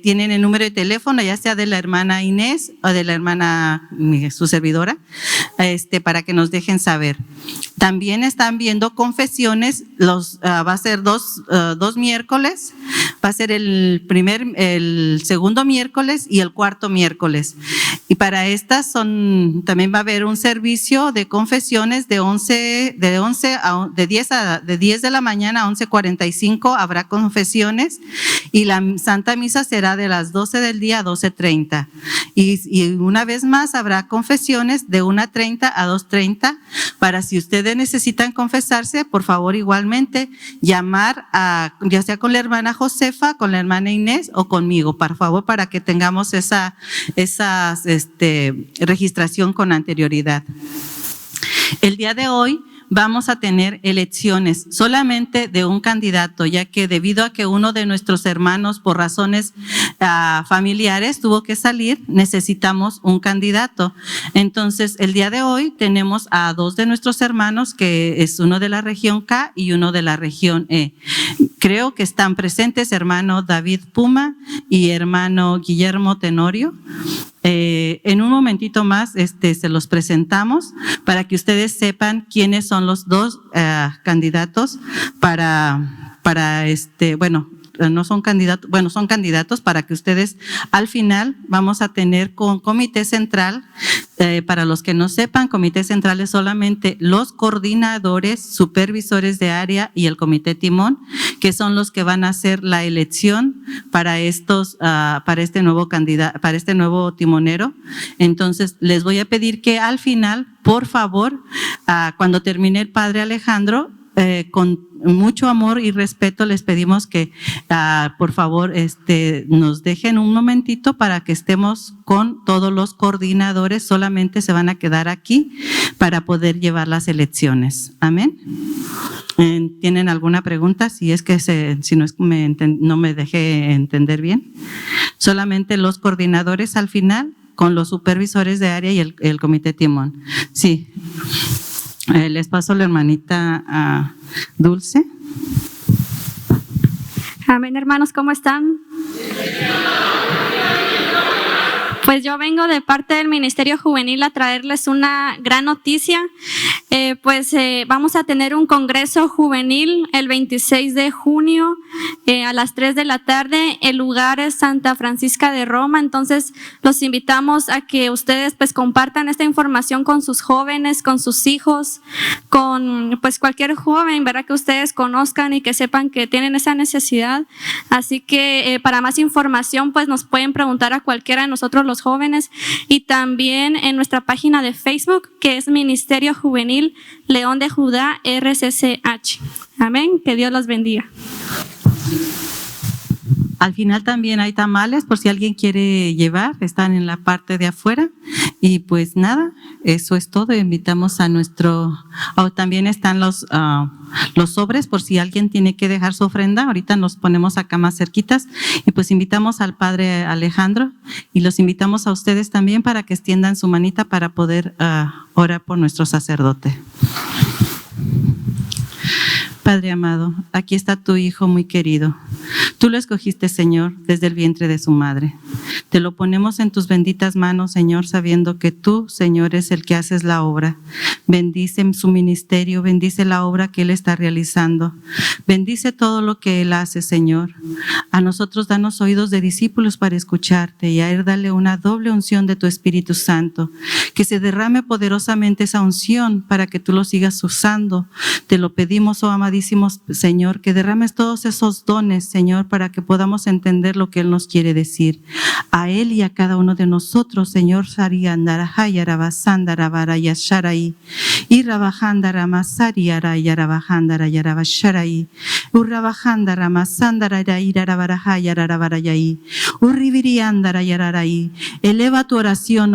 tienen el número de teléfono, ya sea de la hermana Inés o de la hermana, su servidora, para que nos dejen saber. También están viendo confesiones, va a ser dos miércoles, va a ser el segundo miércoles y el cuarto miércoles. Y para estas también va a haber un servicio de confesiones de 10 de la mañana a 11:45 habrá confesiones, y la Santa Misa será de las 12 del día a 12:30. Y una vez más habrá confesiones de 1:30 a 2:30. Para si ustedes necesitan confesarse, por favor igualmente llamar ya sea con la hermana Josefa, con la hermana Inés o conmigo, por favor, para que tengamos esa registración con anterioridad. El día de hoy vamos a tener elecciones solamente de un candidato, ya que debido a que uno de nuestros hermanos por razones familiares tuvo que salir, necesitamos un candidato. Entonces, el día de hoy tenemos a dos de nuestros hermanos, que es uno de la región K y uno de la región E. Creo que están presentes hermano David Puma y hermano Guillermo Tenorio. En un momentito más se los presentamos para que ustedes sepan quiénes son los dos candidatos son candidatos para que ustedes al final vamos a tener con comité central. Para los que no sepan, comité central es solamente los coordinadores, supervisores de área y el comité timón, que son los que van a hacer la elección para este nuevo timonero. Entonces, les voy a pedir que al final, por favor, cuando termine el padre Alejandro, con mucho amor y respeto les pedimos que por favor nos dejen un momentito para que estemos con todos los coordinadores. Solamente se van a quedar aquí para poder llevar las elecciones. Amén. ¿Tienen alguna pregunta? Si es que no me dejé entender bien. Solamente los coordinadores al final con los supervisores de área y el comité timón. Sí. Les paso a la hermanita Dulce. Amén, hermanos, ¿cómo están? Pues yo vengo de parte del Ministerio Juvenil a traerles una gran noticia. Vamos a tener un congreso juvenil el 26 de junio a las 3 de la tarde. El lugar es Santa Francisca de Roma. Entonces los invitamos a que ustedes pues compartan esta información con sus jóvenes, con sus hijos, con pues cualquier joven, ¿verdad? Que ustedes conozcan y que sepan que tienen esa necesidad. Así que para más información pues nos pueden preguntar a cualquiera de nosotros los jóvenes, y también en nuestra página de Facebook, que es Ministerio Juvenil León de Judá RCCH. Amén. Que Dios los bendiga. Al final también hay tamales, por si alguien quiere llevar, están en la parte de afuera. Y pues nada, eso es todo. Invitamos a también están los sobres, por si alguien tiene que dejar su ofrenda. Ahorita nos ponemos acá más cerquitas. Y pues invitamos al Padre Alejandro y los invitamos a ustedes también para que extiendan su manita para poder orar por nuestro sacerdote. Padre amado, aquí está tu Hijo muy querido. Tú lo escogiste, Señor, desde el vientre de su madre. Te lo ponemos en tus benditas manos, Señor, sabiendo que tú, Señor, es el que haces la obra. Bendice su ministerio, bendice la obra que Él está realizando. Bendice todo lo que Él hace, Señor. A nosotros danos oídos de discípulos para escucharte, y a Él dale una doble unción de tu Espíritu Santo. Que se derrame poderosamente esa unción para que tú lo sigas usando. Te lo pedimos, oh amadísimo Señor, que derrames todos esos dones, Señor, para que podamos entender lo que Él nos quiere decir. A Él y a cada uno de nosotros, Señor,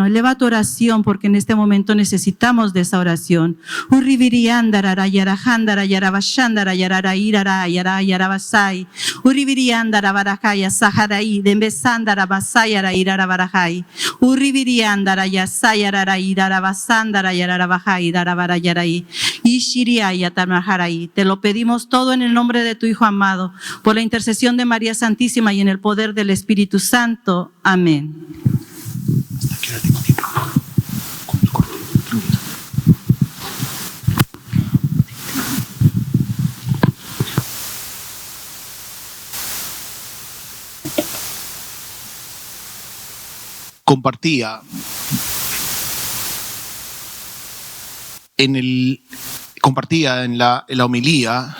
eleva tu oración, porque en este momento necesitamos de esa oración. Shandara yarara irara yara yarabasai uribiriandara barakaya saharai dembesandara basayara irara barakay uribiriandara yasayara irara basandara yarara bajai dara barayarai ishiria yatamaharai. Te lo pedimos todo en el nombre de tu Hijo amado, por la intercesión de María Santísima y en el poder del Espíritu Santo. Amén. Compartía en la homilía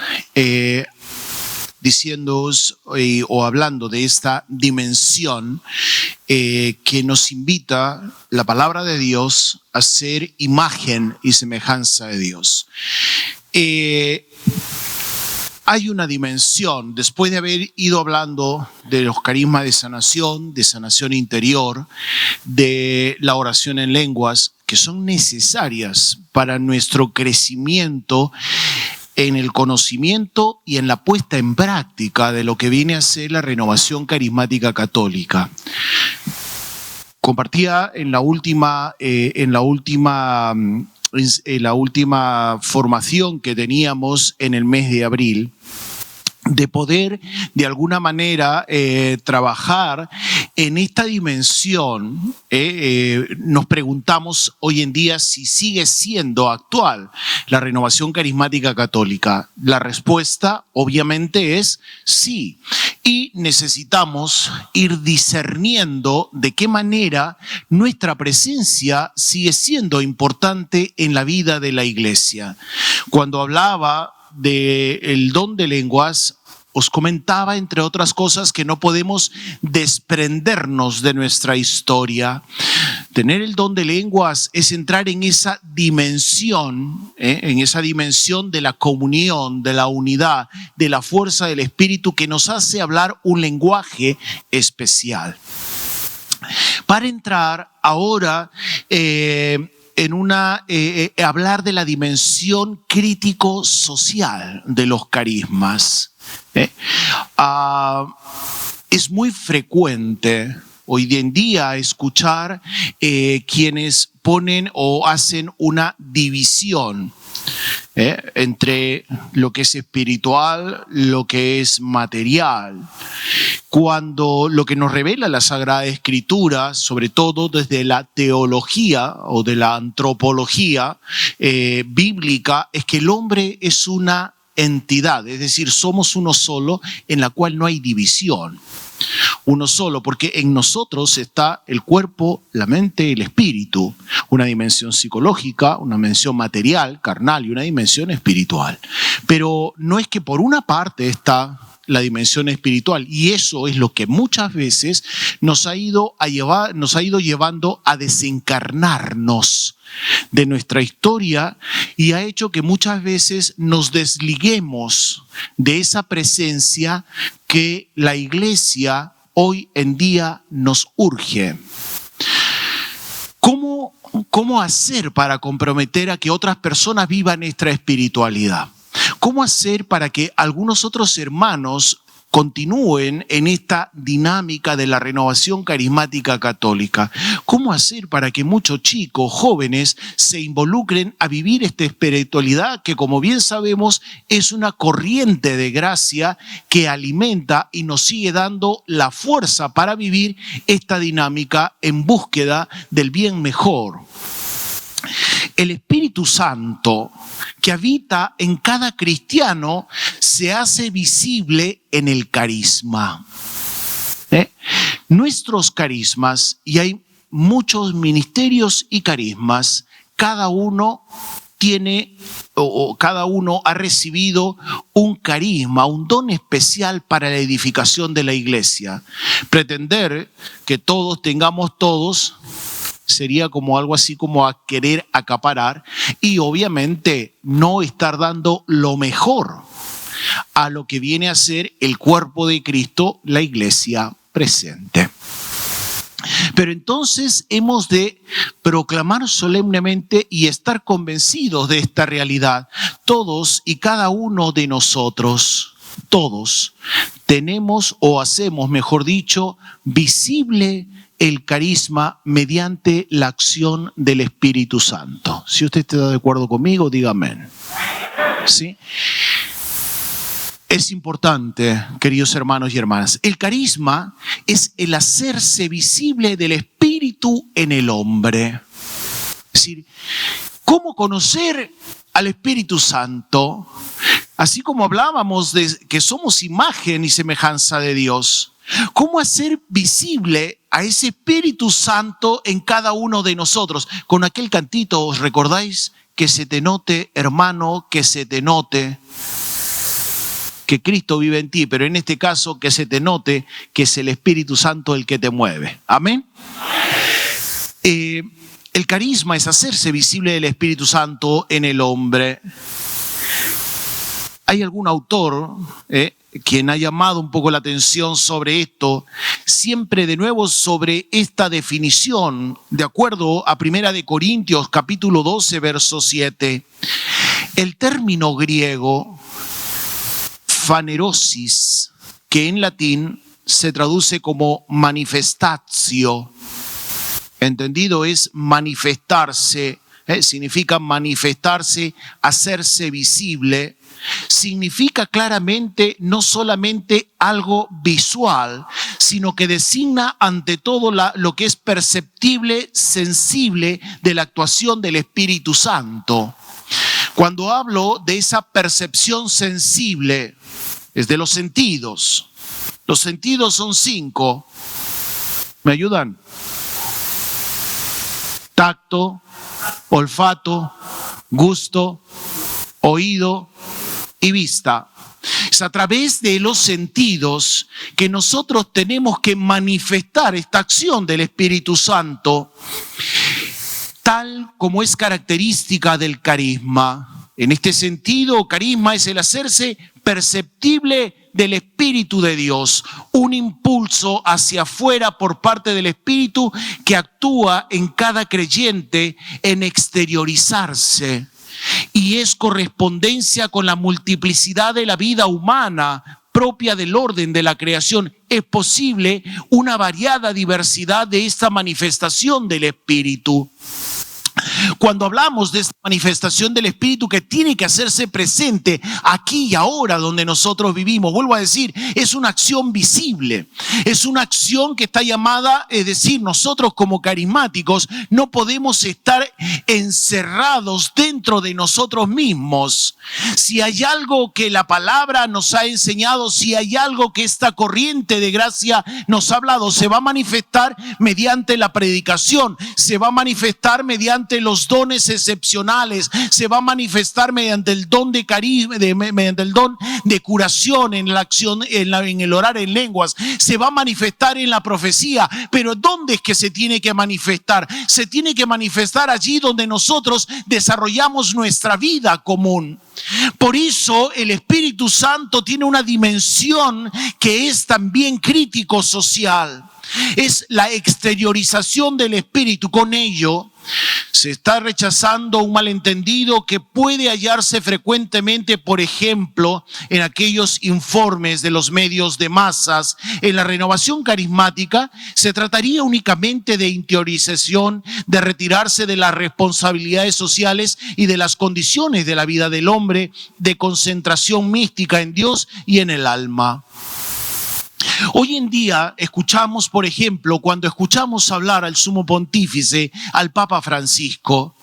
diciéndoos o hablando de esta dimensión que nos invita la palabra de Dios a ser imagen y semejanza de Dios. Hay una dimensión, después de haber ido hablando de los carismas de sanación interior, de la oración en lenguas, que son necesarias para nuestro crecimiento en el conocimiento y en la puesta en práctica de lo que viene a ser la renovación carismática católica. Compartía en la última formación que teníamos en el mes de abril, de poder de alguna manera trabajar en esta dimensión. Nos preguntamos hoy en día si sigue siendo actual la renovación carismática católica. La respuesta obviamente es sí, y necesitamos ir discerniendo de qué manera nuestra presencia sigue siendo importante en la vida de la Iglesia. Cuando hablaba del don de lenguas, os comentaba, entre otras cosas, que no podemos desprendernos de nuestra historia. Tener el don de lenguas es entrar en esa dimensión de la comunión, de la unidad, de la fuerza del Espíritu que nos hace hablar un lenguaje especial. Para entrar ahora hablar de la dimensión crítico-social de los carismas. Es muy frecuente hoy en día escuchar quienes ponen o hacen una división entre lo que es espiritual, lo que es material. cuando lo que nos revela la Sagrada Escritura, sobre todo desde la teología o de la antropología bíblica, es que el hombre es una entidad, es decir, somos uno solo en la cual no hay división. Uno solo, porque en nosotros está el cuerpo, la mente y el espíritu, una dimensión psicológica, una dimensión material, carnal y una dimensión espiritual. Pero no es que por una parte está la dimensión espiritual, y eso es lo que muchas veces nos ha ido llevando a desencarnarnos de nuestra historia y ha hecho que muchas veces nos desliguemos de esa presencia que la Iglesia hoy en día nos urge. ¿Cómo hacer para comprometer a que otras personas vivan nuestra espiritualidad? ¿Cómo hacer para que algunos otros hermanos continúen en esta dinámica de la renovación carismática católica? ¿Cómo hacer para que muchos chicos, jóvenes, se involucren a vivir esta espiritualidad que, como bien sabemos, es una corriente de gracia que alimenta y nos sigue dando la fuerza para vivir esta dinámica en búsqueda del bien mejor? El Espíritu Santo que habita en cada cristiano se hace visible en el carisma. Nuestros carismas, y hay muchos ministerios y carismas, cada uno tiene o cada uno ha recibido un carisma, un don especial para la edificación de la iglesia. Pretender que todos tengamos todos sería como algo así como a querer acaparar y obviamente no estar dando lo mejor a lo que viene a ser el cuerpo de Cristo, la iglesia presente. Pero entonces hemos de proclamar solemnemente y estar convencidos de esta realidad. Todos y cada uno de nosotros, todos, tenemos o hacemos, mejor dicho, visible el carisma mediante la acción del Espíritu Santo. Si usted está de acuerdo conmigo, diga amén. ¿Sí? Es importante, queridos hermanos y hermanas, el carisma es el hacerse visible del Espíritu en el hombre. Es decir, ¿cómo conocer al Espíritu Santo? Así como hablábamos de que somos imagen y semejanza de Dios, ¿cómo hacer visible a ese Espíritu Santo en cada uno de nosotros? Con aquel cantito, ¿os recordáis? Que se te note, hermano, que se te note que Cristo vive en ti, pero en este caso que se te note que es el Espíritu Santo el que te mueve. ¿Amén? El carisma es hacerse visible del Espíritu Santo en el hombre. Hay algún autor quien ha llamado un poco la atención sobre esto, siempre de nuevo sobre esta definición, de acuerdo a 1 Corintios capítulo 12, verso 7. El término griego fanerosis, que en latín se traduce como manifestatio, entendido es manifestarse, significa manifestarse, hacerse visible. Significa claramente no solamente algo visual, sino que designa ante todo lo que es perceptible, sensible de la actuación del Espíritu Santo. Cuando hablo de esa percepción sensible, es de los sentidos. Los sentidos son 5. ¿Me ayudan? Tacto, olfato, gusto, oído y vista. Es a través de los sentidos que nosotros tenemos que manifestar esta acción del Espíritu Santo, tal como es característica del carisma. En este sentido, carisma es el hacerse perceptible del Espíritu de Dios, un impulso hacia afuera por parte del Espíritu que actúa en cada creyente en exteriorizarse. Y es correspondencia con la multiplicidad de la vida humana propia del orden de la creación. Es posible una variada diversidad de esta manifestación del Espíritu. Cuando hablamos de esta manifestación del Espíritu que tiene que hacerse presente aquí y ahora donde nosotros vivimos, vuelvo a decir, es una acción visible, es una acción que está llamada, es decir, nosotros como carismáticos no podemos estar encerrados dentro de nosotros mismos. Si hay algo que la palabra nos ha enseñado, si hay algo que esta corriente de gracia nos ha hablado, se va a manifestar mediante la predicación, se va a manifestar mediante los dones excepcionales, se va a manifestar mediante el don de carisma, mediante el don de curación, en la acción, en el orar en lenguas, se va a manifestar en la profecía. Pero ¿dónde es que se tiene que manifestar? Se tiene que manifestar allí donde nosotros desarrollamos nuestra vida común. Por eso el Espíritu Santo tiene una dimensión que es también crítico-social. Es la exteriorización del Espíritu. Con ello se está rechazando un malentendido que puede hallarse frecuentemente, por ejemplo, en aquellos informes de los medios de masas. En la renovación carismática se trataría únicamente de interiorización, de retirarse de las responsabilidades sociales y de las condiciones de la vida del hombre, de concentración mística en Dios y en el alma. Hoy en día escuchamos, por ejemplo, cuando escuchamos hablar al Sumo Pontífice, al Papa Francisco,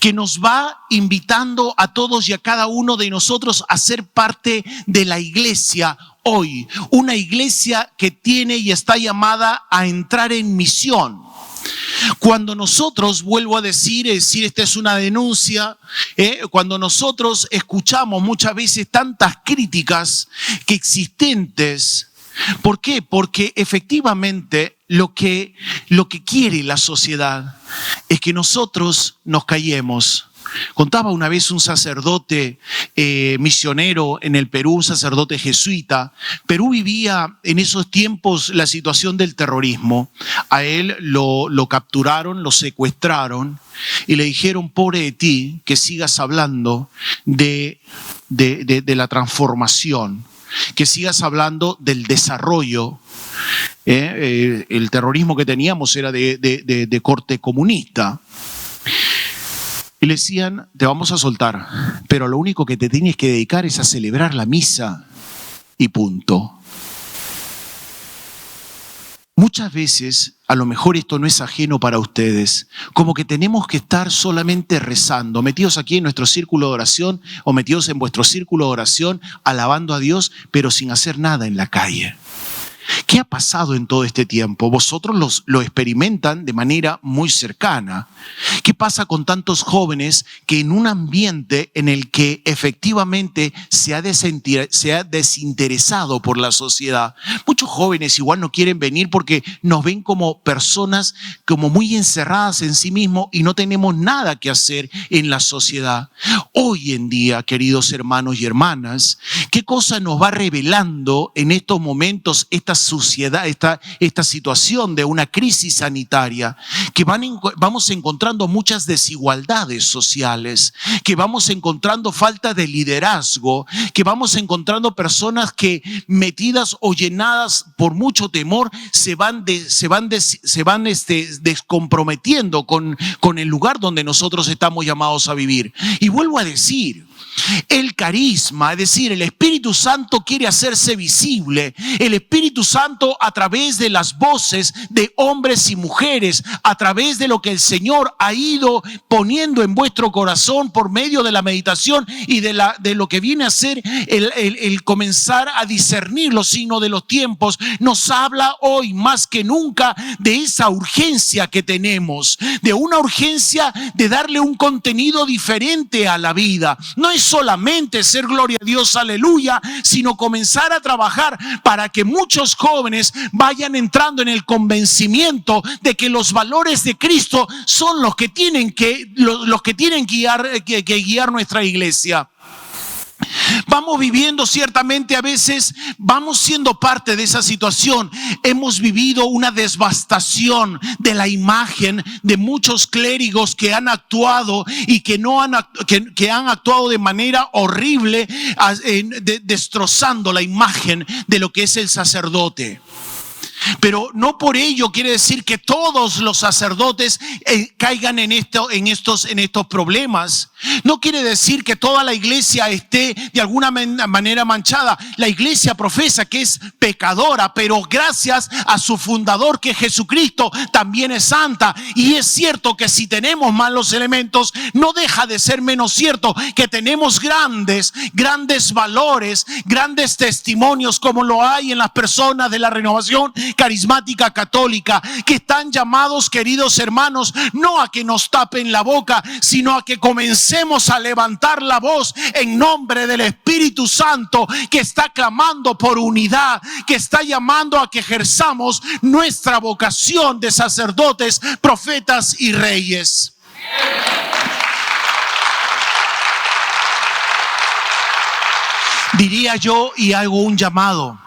que nos va invitando a todos y a cada uno de nosotros a ser parte de la iglesia hoy, una iglesia que tiene y está llamada a entrar en misión. Cuando nosotros, vuelvo a decir, esta es una denuncia, cuando nosotros escuchamos muchas veces tantas críticas que existentes. ¿Por qué? Porque efectivamente lo que quiere la sociedad es que nosotros nos callemos. Contaba una vez un sacerdote misionero en el Perú, un sacerdote jesuita. Perú vivía en esos tiempos la situación del terrorismo. A él lo capturaron, lo secuestraron y le dijeron: pobre de ti, que sigas hablando de la transformación, que sigas hablando del desarrollo. El terrorismo que teníamos era de corte comunista. Y le decían: te vamos a soltar, pero lo único que te tienes que dedicar es a celebrar la misa y punto. Muchas veces, a lo mejor esto no es ajeno para ustedes, como que tenemos que estar solamente rezando, metidos aquí en nuestro círculo de oración o metidos en vuestro círculo de oración, alabando a Dios, pero sin hacer nada en la calle. ¿Qué ha pasado en todo este tiempo? Vosotros lo experimentan de manera muy cercana. ¿Qué pasa con tantos jóvenes que en un ambiente en el que efectivamente se ha desinteresado por la sociedad? Muchos jóvenes igual no quieren venir porque nos ven como personas como muy encerradas en sí mismos y no tenemos nada que hacer en la sociedad. Hoy en día, queridos hermanos y hermanas, ¿qué cosa nos va revelando en estos momentos esta suciedad, esta situación de una crisis sanitaria? Que vamos encontrando muchas desigualdades sociales, que vamos encontrando falta de liderazgo, que vamos encontrando personas que, metidas o llenadas por mucho temor, se van descomprometiendo con el lugar donde nosotros estamos llamados a vivir. Y vuelvo a decir, el carisma, es decir, el Espíritu Santo quiere hacerse visible. El Espíritu Santo, a través de las voces de hombres y mujeres, a través de lo que el Señor ha ido poniendo en vuestro corazón por medio de la meditación y de lo que viene a ser el comenzar a discernir los signos de los tiempos, nos habla hoy más que nunca de esa urgencia que tenemos, de una urgencia de darle un contenido diferente a la vida. No es solamente ser gloria a Dios, aleluya, sino comenzar a trabajar para que muchos jóvenes vayan entrando en el convencimiento de que los valores de Cristo son los que tienen que guiar nuestra iglesia. Vamos viviendo ciertamente, a veces vamos siendo parte de esa situación. Hemos vivido una devastación de la imagen de muchos clérigos que han actuado y que han actuado de manera horrible, destrozando la imagen de lo que es el sacerdote. Pero no por ello quiere decir que todos los sacerdotes caigan en estos problemas. No quiere decir que toda la iglesia esté de alguna manera manchada. La iglesia profesa que es pecadora, pero gracias a su fundador, que es Jesucristo, también es santa. Y es cierto que si tenemos malos elementos, no deja de ser menos cierto que tenemos grandes valores, grandes testimonios, como lo hay en las personas de la Renovación Carismática Católica, que están llamados, queridos hermanos, no a que nos tapen la boca, sino a que comencemos a levantar la voz en nombre del Espíritu Santo, que está clamando por unidad, que está llamando a que ejerzamos nuestra vocación de sacerdotes, profetas y reyes. Diría yo, y hago un llamado,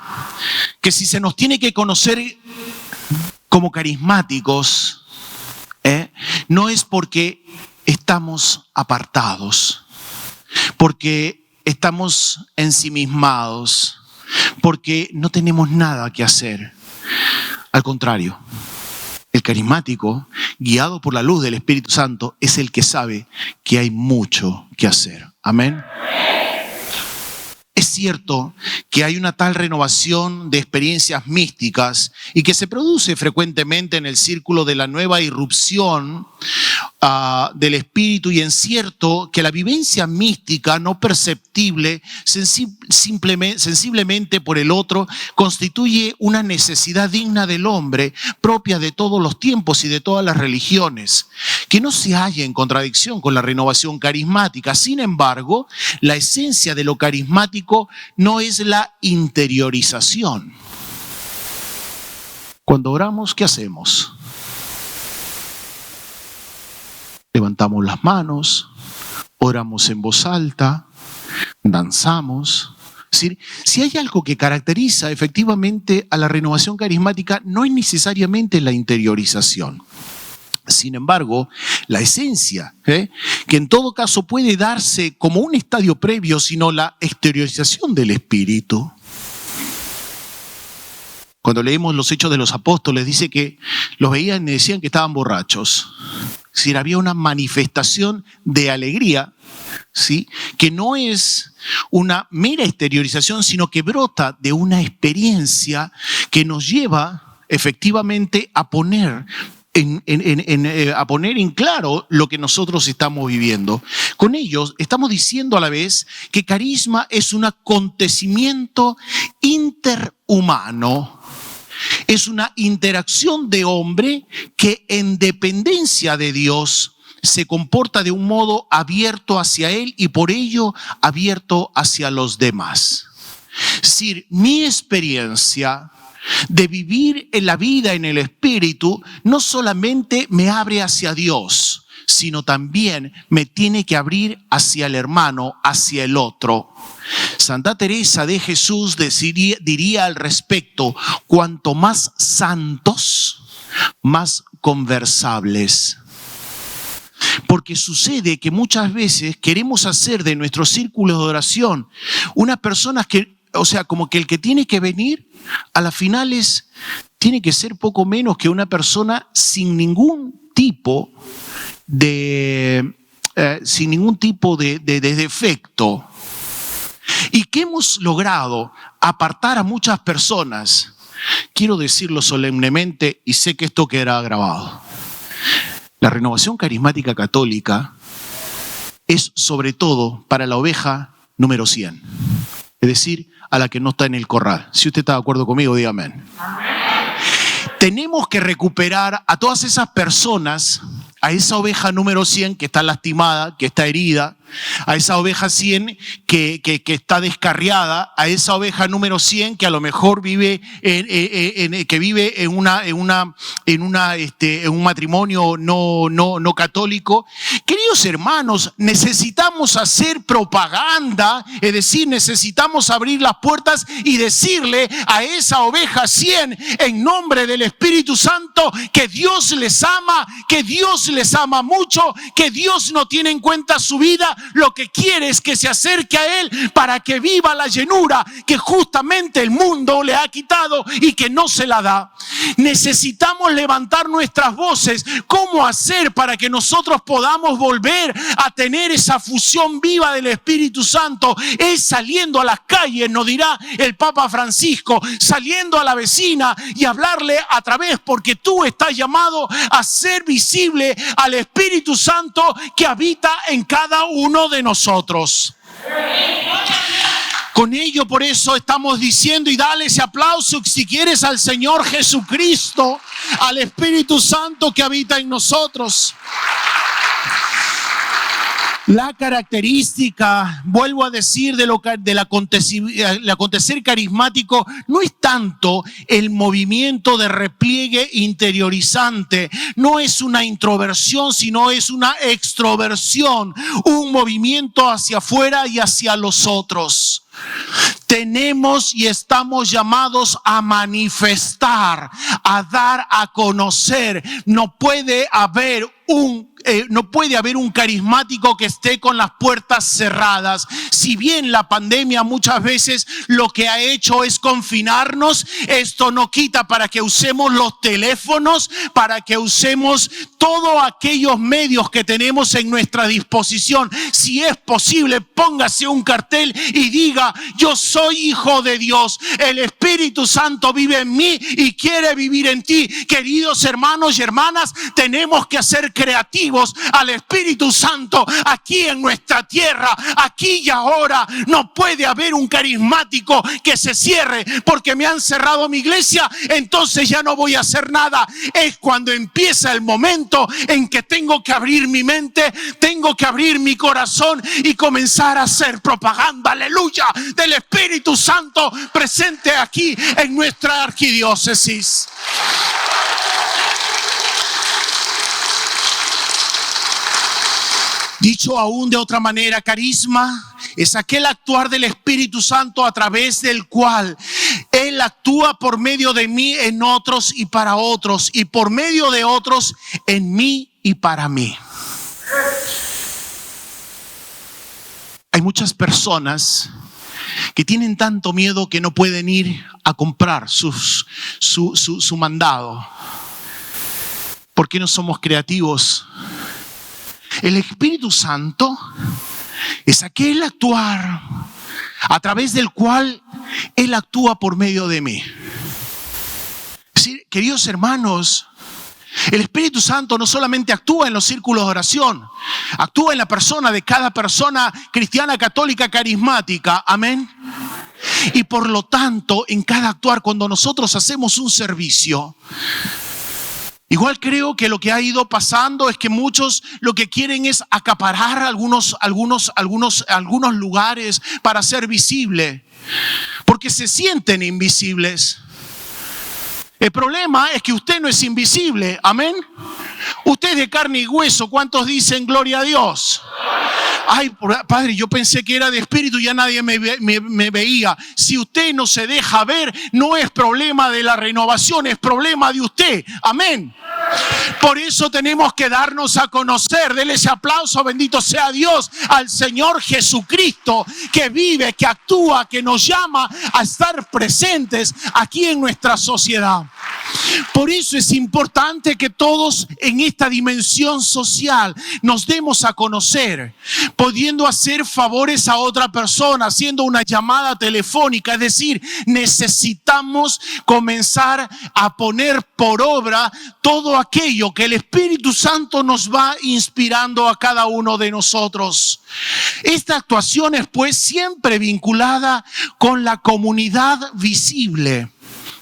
que si se nos tiene que conocer como carismáticos, no es porque estamos apartados, porque estamos ensimismados, porque no tenemos nada que hacer. Al contrario, el carismático, guiado por la luz del Espíritu Santo, es el que sabe que hay mucho que hacer. Amén. Es cierto que hay una tal renovación de experiencias místicas y que se produce frecuentemente en el círculo de la nueva irrupción del espíritu, y es cierto que la vivencia mística no perceptible sensiblemente por el otro constituye una necesidad digna del hombre, propia de todos los tiempos y de todas las religiones, que no se halla en contradicción con la renovación carismática. Sin embargo, la esencia de lo carismático no es la interiorización. Cuando oramos, ¿qué hacemos? Levantamos las manos, oramos en voz alta, danzamos. ¿Sí? Si hay algo que caracteriza efectivamente a la renovación carismática, no es necesariamente la interiorización. Sin embargo, la esencia, que en todo caso puede darse como un estadio previo, sino la exteriorización del espíritu. Cuando leemos los Hechos de los Apóstoles, dice que los veían y decían que estaban borrachos. Es decir, había una manifestación de alegría, ¿sí?, que no es una mera exteriorización, sino que brota de una experiencia que nos lleva efectivamente a poner en claro lo que nosotros estamos viviendo. Con ellos estamos diciendo a la vez que carisma es un acontecimiento interhumano. Es una interacción de hombre que en dependencia de Dios se comporta de un modo abierto hacia Él y por ello abierto hacia los demás. Es decir, mi experiencia de vivir en la vida en el Espíritu no solamente me abre hacia Dios, sino también me tiene que abrir hacia el hermano, hacia el otro. Santa Teresa de Jesús diría al respecto: cuanto más santos, más conversables. Porque sucede que muchas veces queremos hacer de nuestros círculos de oración unas personas que, como que el que tiene que venir a las finales tiene que ser poco menos que una persona sin ningún tipo de defecto. Y que hemos logrado apartar a muchas personas. Quiero decirlo solemnemente y sé que esto quedará grabado. La renovación carismática católica es sobre todo para la oveja número 100. Es decir, a la que no está en el corral. Si usted está de acuerdo conmigo, diga amén. Tenemos que recuperar a todas esas personas, a esa oveja número 100 que está lastimada, que está herida, a esa oveja 100 que está descarriada, a esa oveja número 100 que a lo mejor vive en un matrimonio no católico. Queridos hermanos, necesitamos hacer propaganda, es decir, necesitamos abrir las puertas y decirle a esa oveja 100 en nombre del Espíritu Santo que Dios les ama mucho, que Dios no tiene en cuenta su vida, lo que quiere es que se acerque a Él para que viva la llenura que justamente el mundo le ha quitado y que no se la da. Necesitamos levantar nuestras voces. ¿Cómo hacer para que nosotros podamos volver a tener esa fusión viva del Espíritu Santo? Es saliendo a las calles, nos dirá el Papa Francisco, saliendo a la vecina y hablarle a través, porque tú estás llamado a ser visible al Espíritu Santo que habita en cada uno de nosotros. Con ello, por eso estamos diciendo, y dale ese aplauso si quieres al Señor Jesucristo, al Espíritu Santo que habita en nosotros. La característica, vuelvo a decir, del acontecer carismático no es tanto el movimiento de repliegue interiorizante, no es una introversión, sino es una extroversión, un movimiento hacia afuera y hacia los otros. Tenemos y estamos llamados a manifestar, a dar a conocer. No puede haber un carismático que esté con las puertas cerradas. Si bien la pandemia muchas veces lo que ha hecho es confinarnos, esto no quita para que usemos los teléfonos, para que usemos todos aquellos medios que tenemos en nuestra disposición. Si es posible, póngase un cartel y diga: yo soy hijo de Dios, el Espíritu Santo vive en mí y quiere vivir en ti. Queridos hermanos y hermanas, tenemos que ser creativos al Espíritu Santo aquí en nuestra tierra, aquí y ahora. No puede haber un carismático que se cierre porque me han cerrado mi iglesia, entonces ya no voy a hacer nada. Es cuando empieza el momento en que tengo que abrir mi mente, tengo que abrir mi corazón y comenzar a hacer propaganda, aleluya, del Espíritu Santo presente aquí en nuestra arquidiócesis. Dicho aún de otra manera, carisma es aquel actuar del Espíritu Santo a través del cual Él actúa por medio de mí en otros y para otros, y por medio de otros en mí y para mí. Hay muchas personas que tienen tanto miedo que no pueden ir a comprar su mandado. ¿Por qué no somos creativos? El Espíritu Santo es aquel actuar a través del cual Él actúa por medio de mí. Sí, queridos hermanos, el Espíritu Santo no solamente actúa en los círculos de oración, actúa en la persona de cada persona cristiana, católica, carismática. Amén. Y por lo tanto, en cada actuar, cuando nosotros hacemos un servicio, igual creo que lo que ha ido pasando es que muchos lo que quieren es acaparar algunos lugares para ser visible, porque se sienten invisibles. El problema es que usted no es invisible, amén. Usted es de carne y hueso. ¿Cuántos dicen gloria a Dios? Ay, Padre, yo pensé que era de espíritu y ya nadie me veía. Si usted no se deja ver, no es problema de la renovación, es problema de usted, amén. Por eso tenemos que darnos a conocer. Denle ese aplauso, bendito sea Dios, al Señor Jesucristo, que vive, que actúa, que nos llama a estar presentes aquí en nuestra sociedad. Por eso es importante que todos en esta dimensión social nos demos a conocer, pudiendo hacer favores a otra persona, haciendo una llamada telefónica. Es decir, necesitamos comenzar a poner por obra todo aquello que el Espíritu Santo nos va inspirando a cada uno de nosotros. Esta actuación es pues siempre vinculada con la comunidad visible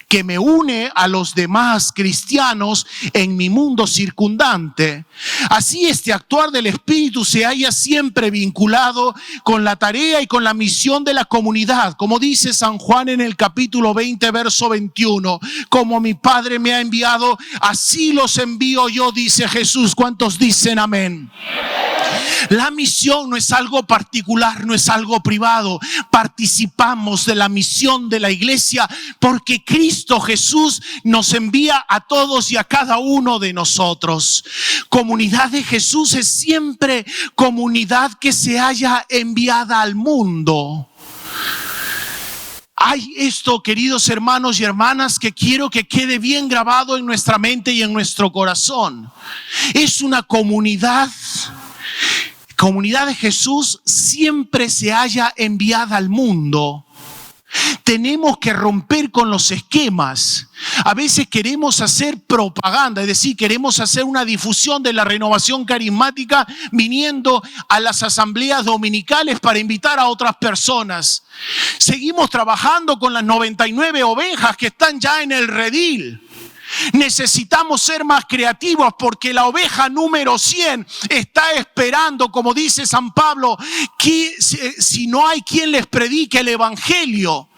que me une a los demás cristianos en mi mundo circundante. Así este actuar del Espíritu se halla siempre vinculado con la tarea y con la misión de la comunidad. Como dice San Juan en el capítulo 20, verso 21, como mi Padre me ha enviado, así los envío yo, dice Jesús. ¿Cuántos dicen amén? La misión no es algo particular, no es algo privado. Participamos de la misión de la iglesia porque Cristo Jesús nos envía a todos y a cada uno de nosotros. Comunidad de Jesús es siempre comunidad que se haya enviada al mundo. Hay esto, queridos hermanos y hermanas, que quiero que quede bien grabado en nuestra mente y en nuestro corazón. Es una comunidad de Jesús siempre se haya enviada al mundo. Tenemos que romper con los esquemas. A veces queremos hacer propaganda, es decir, queremos hacer una difusión de la renovación carismática viniendo a las asambleas dominicales para invitar a otras personas. Seguimos trabajando con las 99 ovejas que están ya en el redil. Necesitamos ser más creativos porque la oveja número 100 está esperando, como dice San Pablo, que si no hay quien les predique el evangelio.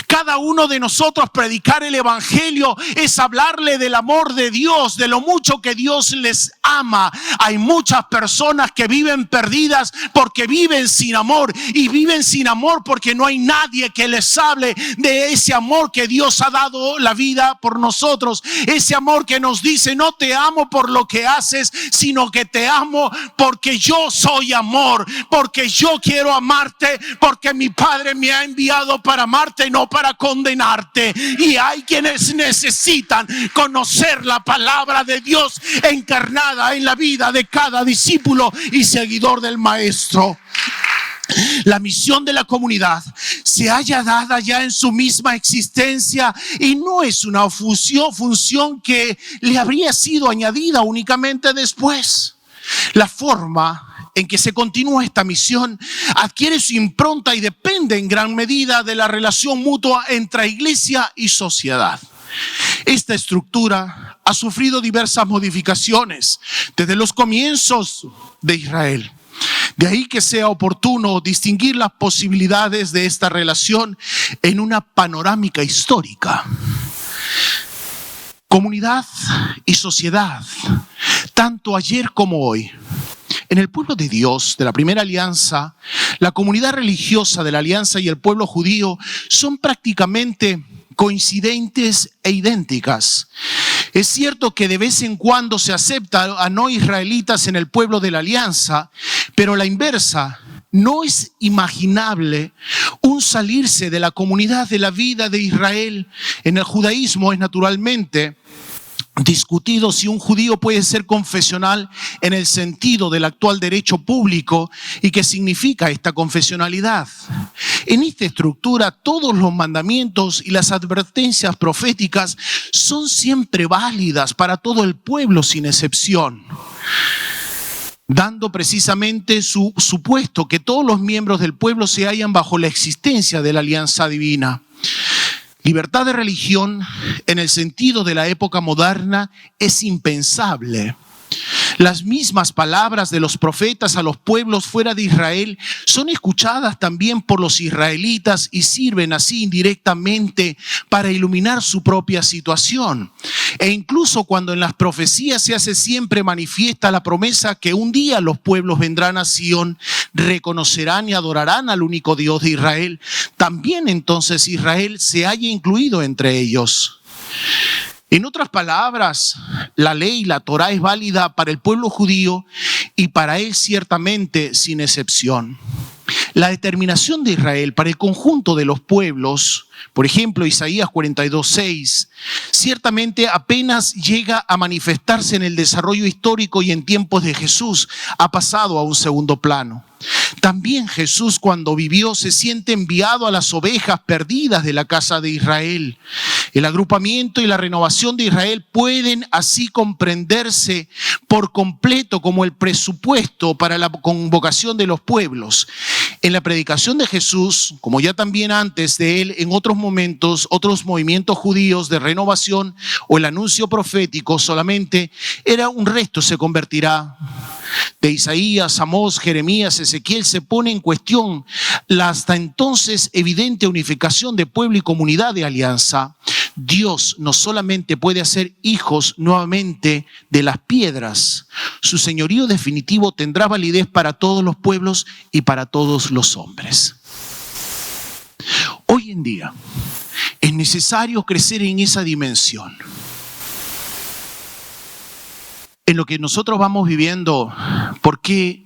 Cada uno de nosotros predicar el evangelio es hablarle del amor de Dios, de lo mucho que Dios les ama. Hay muchas personas que viven perdidas porque viven sin amor, y viven sin amor porque no hay nadie que les hable de ese amor que Dios ha dado la vida por nosotros. Ese amor que nos dice: no te amo por lo que haces, sino que te amo porque yo soy amor, porque yo quiero amarte, porque mi Padre me ha enviado para amarte, no para condenarte. Y hay quienes necesitan conocer la palabra de Dios encarnada en la vida de cada discípulo y seguidor del Maestro. La misión de la comunidad se haya dada ya en su misma existencia y no es una función que le habría sido añadida únicamente después. La forma en que se continúa esta misión adquiere su impronta y depende en gran medida de la relación mutua entre iglesia y sociedad. Esta estructura ha sufrido diversas modificaciones desde los comienzos de Israel. De ahí que sea oportuno distinguir las posibilidades de esta relación en una panorámica histórica. Comunidad y sociedad, tanto ayer como hoy. En el pueblo de Dios, de la primera alianza, la comunidad religiosa de la alianza y el pueblo judío son prácticamente coincidentes e idénticas. Es cierto que de vez en cuando se acepta a no israelitas en el pueblo de la alianza, pero la inversa. No es imaginable un salirse de la comunidad de la vida de Israel. En el judaísmo es naturalmente discutido si un judío puede ser confesional en el sentido del actual derecho público y qué significa esta confesionalidad. En esta estructura, todos los mandamientos y las advertencias proféticas son siempre válidas para todo el pueblo sin excepción, dando precisamente su supuesto que todos los miembros del pueblo se hallan bajo la existencia de la alianza divina. Libertad de religión en el sentido de la época moderna es impensable. Las mismas palabras de los profetas a los pueblos fuera de Israel son escuchadas también por los israelitas y sirven así indirectamente para iluminar su propia situación. E incluso cuando en las profecías se hace siempre manifiesta la promesa que un día los pueblos vendrán a Sion, reconocerán y adorarán al único Dios de Israel, también entonces Israel se halla incluido entre ellos. En otras palabras, la ley, la Torá, es válida para el pueblo judío y para él ciertamente sin excepción. La determinación de Israel para el conjunto de los pueblos, por ejemplo, Isaías 42:6, ciertamente apenas llega a manifestarse en el desarrollo histórico y en tiempos de Jesús, ha pasado a un segundo plano. También Jesús, cuando vivió, se siente enviado a las ovejas perdidas de la casa de Israel. El agrupamiento y la renovación de Israel pueden así comprenderse por completo como el presupuesto para la convocación de los pueblos. En la predicación de Jesús, como ya también antes de él, en otros momentos, otros movimientos judíos de renovación o el anuncio profético solamente era un resto, se convertirá. De Isaías, Amós, Jeremías, Ezequiel se pone en cuestión la hasta entonces evidente unificación de pueblo y comunidad de alianza. Dios no solamente puede hacer hijos nuevamente de las piedras, su señorío definitivo tendrá validez para todos los pueblos y para todos los hombres. Hoy en día es necesario crecer en esa dimensión. En lo que nosotros vamos viviendo, ¿por qué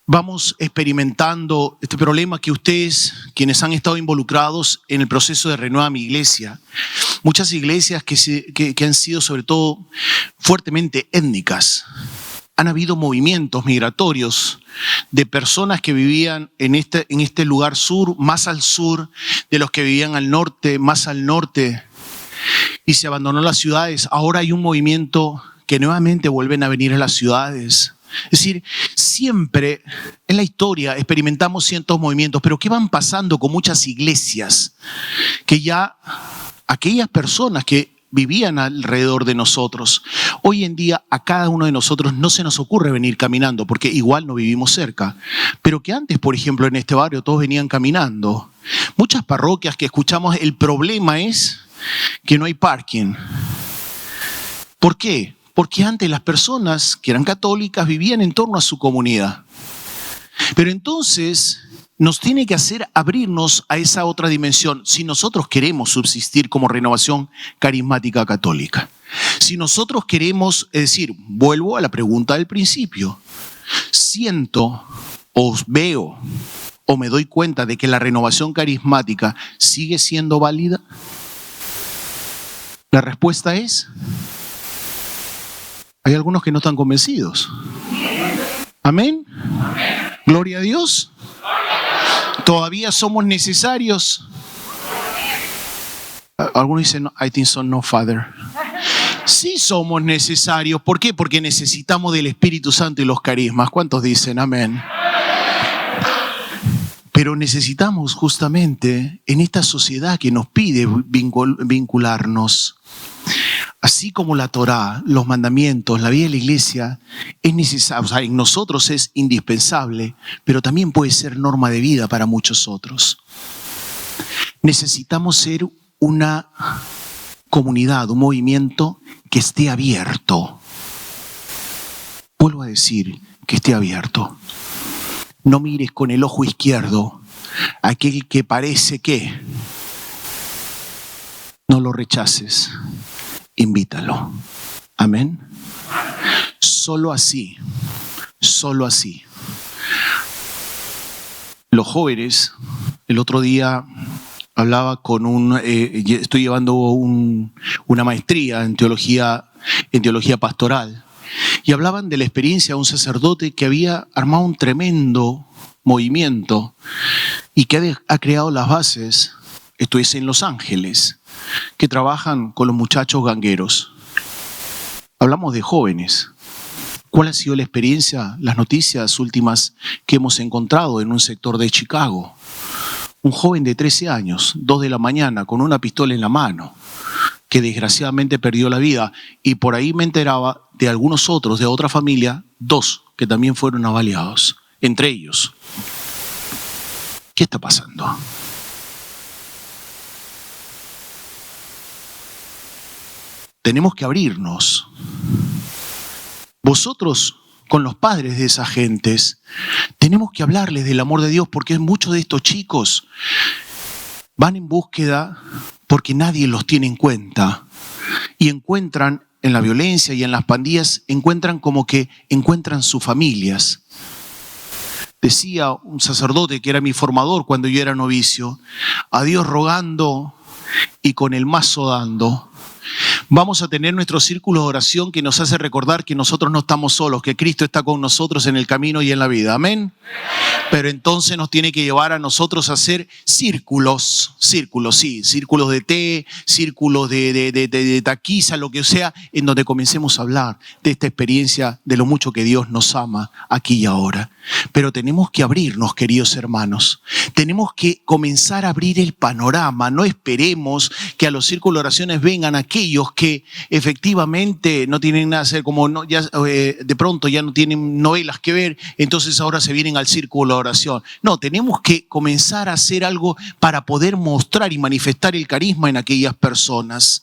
vamos experimentando este problema que ustedes, quienes han estado involucrados en el proceso de Renueva Mi Iglesia, muchas iglesias que han sido sobre todo fuertemente étnicas, han habido movimientos migratorios de personas que vivían en este lugar sur, más al sur, de los que vivían al norte, más al norte, y se abandonó las ciudades. Ahora hay un movimiento que nuevamente vuelven a venir a las ciudades. Es decir, siempre en la historia experimentamos ciertos movimientos, pero ¿qué van pasando con muchas iglesias? Que ya aquellas personas que vivían alrededor de nosotros, hoy en día a cada uno de nosotros no se nos ocurre venir caminando, porque igual no vivimos cerca, pero que antes, por ejemplo, en este barrio todos venían caminando. Muchas parroquias que escuchamos, el problema es que no hay parking. ¿Por qué? Porque antes las personas que eran católicas vivían en torno a su comunidad. Pero entonces nos tiene que hacer abrirnos a esa otra dimensión si nosotros queremos subsistir como Renovación Carismática Católica. Si nosotros queremos, es decir, vuelvo a la pregunta del principio, siento o veo o me doy cuenta de que la renovación carismática sigue siendo válida. La respuesta es: hay algunos que no están convencidos. ¿Amén? Gloria a Dios. ¿Todavía somos necesarios? Algunos dicen, I think so, no, Father. Sí somos necesarios. ¿Por qué? Porque necesitamos del Espíritu Santo y los carismas. ¿Cuántos dicen amén? Pero necesitamos justamente en esta sociedad que nos pide vincularnos. Así como la Torá, los mandamientos, la vida de la iglesia es necesaria, o sea, en nosotros es indispensable, pero también puede ser norma de vida para muchos otros. Necesitamos ser una comunidad, un movimiento que esté abierto. Vuelvo a decir, que esté abierto. No mires con el ojo izquierdo a aquel que parece que. No lo rechaces. Invítalo. Amén. Solo así. Los jóvenes, el otro día hablaba con estoy llevando una maestría en teología pastoral, y hablaban de la experiencia de un sacerdote que había armado un tremendo movimiento y que ha creado las bases, esto es en Los Ángeles, que trabajan con los muchachos gangueros. Hablamos de jóvenes. ¿Cuál ha sido la experiencia, las noticias últimas que hemos encontrado en un sector de Chicago? Un joven de 13 años, 2 de la mañana, con una pistola en la mano, que desgraciadamente perdió la vida. Y por ahí me enteraba de algunos otros, de otra familia, 2 que también fueron avaliados, entre ellos. ¿Qué está pasando? Tenemos que abrirnos. Vosotros, con los padres de esas gentes, tenemos que hablarles del amor de Dios, porque muchos de estos chicos van en búsqueda porque nadie los tiene en cuenta y encuentran en la violencia y en las pandillas, encuentran sus familias. Decía un sacerdote que era mi formador cuando yo era novicio, a Dios rogando y con el mazo dando. Vamos a tener nuestro círculo de oración que nos hace recordar que nosotros no estamos solos, que Cristo está con nosotros en el camino y en la vida. Amén. Pero entonces nos tiene que llevar a nosotros a hacer círculos de té, círculos de taquiza, lo que sea, en donde comencemos a hablar de esta experiencia, de lo mucho que Dios nos ama aquí y ahora. Pero tenemos que abrirnos, queridos hermanos. Tenemos que comenzar a abrir el panorama. No esperemos que a los círculos de oraciones vengan aquellos que efectivamente no tienen nada que hacer, como no, ya, de pronto ya no tienen novelas que ver, entonces ahora se vienen al círculo de oración. No, tenemos que comenzar a hacer algo para poder mostrar y manifestar el carisma en aquellas personas.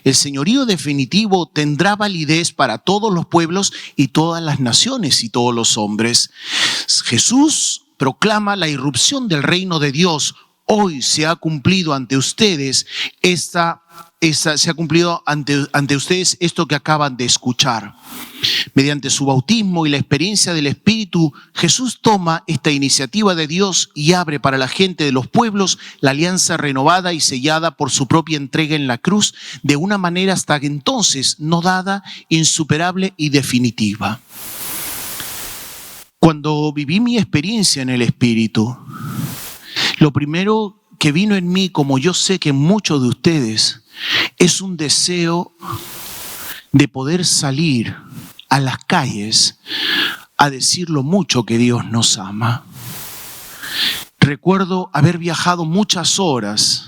El señorío definitivo tendrá validez para todos los pueblos y todas las naciones y todos los hombres. Jesús proclama la irrupción del reino de Dios. Hoy se ha cumplido ante ustedes se ha cumplido ante ustedes esto que acaban de escuchar. Mediante su bautismo y la experiencia del Espíritu, Jesús toma esta iniciativa de Dios y abre para la gente de los pueblos la alianza renovada y sellada por su propia entrega en la cruz, de una manera hasta entonces no dada, insuperable y definitiva. Cuando viví mi experiencia en el Espíritu, lo primero que vino en mí, como yo sé que muchos de ustedes, es un deseo de poder salir a las calles a decir lo mucho que Dios nos ama. Recuerdo haber viajado muchas horas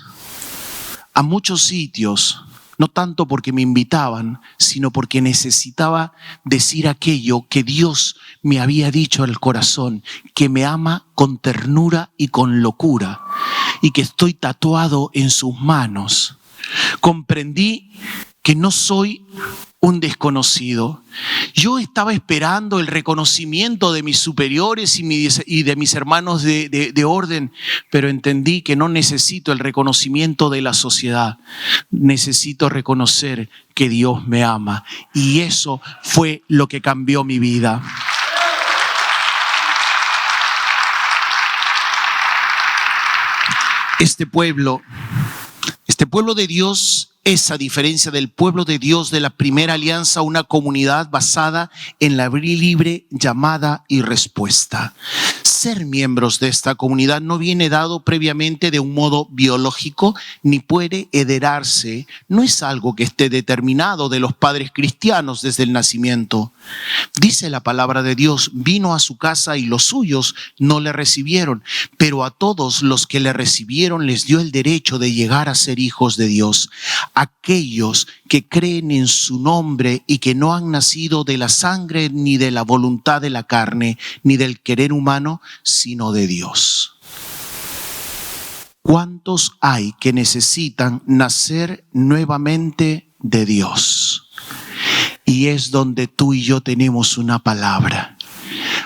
a muchos sitios, no tanto porque me invitaban, sino porque necesitaba decir aquello que Dios me había dicho al corazón, que me ama con ternura y con locura, y que estoy tatuado en sus manos. Comprendí que no soy un desconocido. Yo estaba esperando el reconocimiento de mis superiores y de mis hermanos de orden, pero entendí que no necesito el reconocimiento de la sociedad. Necesito reconocer que Dios me ama, y eso fue lo que cambió mi vida. Este pueblo de Dios es, a diferencia del pueblo de Dios de la primera alianza, una comunidad basada en la libre llamada y respuesta. Ser miembros de esta comunidad no viene dado previamente de un modo biológico, ni puede heredarse. No es algo que esté determinado de los padres cristianos desde el nacimiento. Dice la palabra de Dios: vino a su casa y los suyos no le recibieron, pero a todos los que le recibieron les dio el derecho de llegar a ser hijos de Dios. Aquellos que creen en su nombre y que no han nacido de la sangre, ni de la voluntad de la carne, ni del querer humano, sino de Dios. ¿Cuántos hay que necesitan nacer nuevamente de Dios? Y es donde tú y yo tenemos una palabra.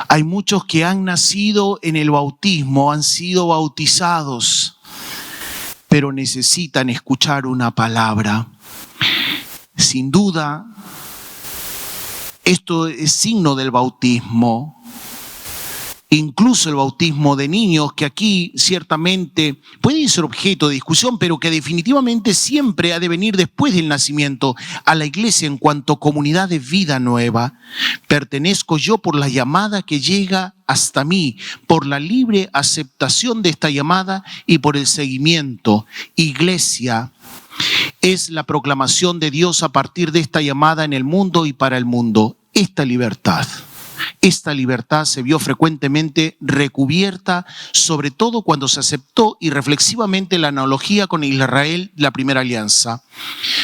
Hay muchos que han nacido en el bautismo, han sido bautizados, pero necesitan escuchar una palabra. Sin duda, esto es signo del bautismo. Incluso el bautismo de niños, que aquí ciertamente puede ser objeto de discusión, pero que definitivamente siempre ha de venir después del nacimiento a la iglesia en cuanto comunidad de vida nueva. Pertenezco yo por la llamada que llega hasta mí, por la libre aceptación de esta llamada y por el seguimiento. Iglesia es la proclamación de Dios a partir de esta llamada en el mundo y para el mundo. Esta libertad se vio frecuentemente recubierta, sobre todo cuando se aceptó y reflexivamente la analogía con Israel, la primera alianza.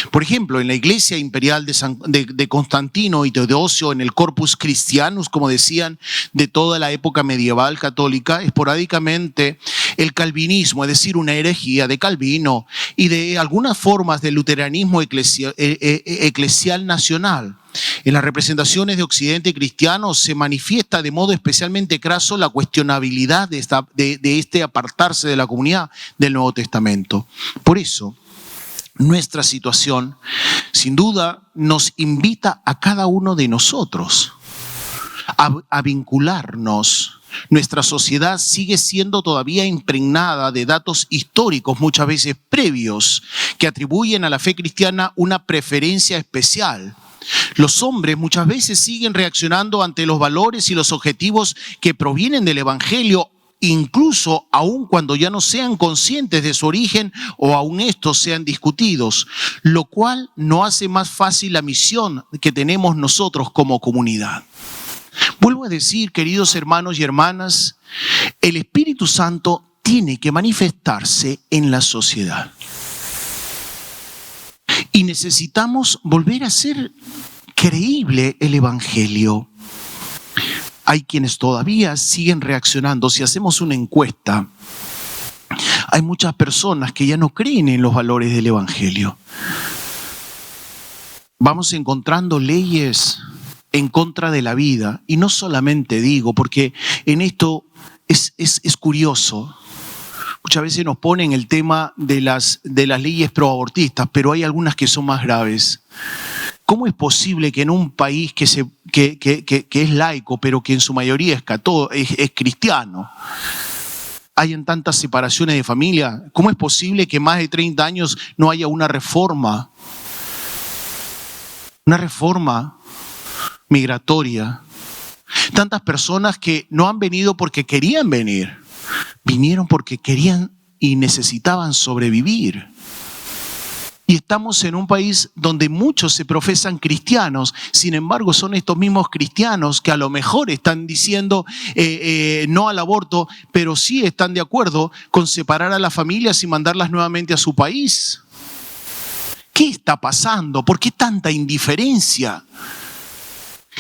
Por ejemplo, en la iglesia imperial de Constantino y Teodosio, en el Corpus Christianus, como decían, de toda la época medieval católica, esporádicamente el calvinismo, es decir, una herejía de Calvino y de algunas formas del luteranismo eclesial nacional. En las representaciones de Occidente cristiano se manifiesta de modo especialmente craso la cuestionabilidad de este apartarse de la comunidad del Nuevo Testamento. Por eso, nuestra situación, sin duda, nos invita a cada uno de nosotros a vincularnos. Nuestra sociedad sigue siendo todavía impregnada de datos históricos, muchas veces previos, que atribuyen a la fe cristiana una preferencia especial. Los hombres muchas veces siguen reaccionando ante los valores y los objetivos que provienen del Evangelio, incluso aun cuando ya no sean conscientes de su origen o aun estos sean discutidos, lo cual no hace más fácil la misión que tenemos nosotros como comunidad. Vuelvo a decir, queridos hermanos y hermanas, el Espíritu Santo tiene que manifestarse en la sociedad. Y necesitamos volver a hacer creíble el Evangelio. Hay quienes todavía siguen reaccionando. Si hacemos una encuesta, hay muchas personas que ya no creen en los valores del Evangelio. Vamos encontrando leyes en contra de la vida. Y no solamente digo, porque en esto es curioso. Muchas veces nos ponen el tema de las leyes proabortistas, pero hay algunas que son más graves. ¿Cómo es posible que en un país que es laico, pero que en su mayoría es cristiano, hayan tantas separaciones de familia? ¿Cómo es posible que más de 30 años no haya una reforma migratoria? Tantas personas que no han venido porque querían venir, vinieron porque querían y necesitaban sobrevivir. Y estamos en un país donde muchos se profesan cristianos, sin embargo son estos mismos cristianos que a lo mejor están diciendo no al aborto, pero sí están de acuerdo con separar a las familias y mandarlas nuevamente a su país. ¿Qué está pasando? ¿Por qué tanta indiferencia?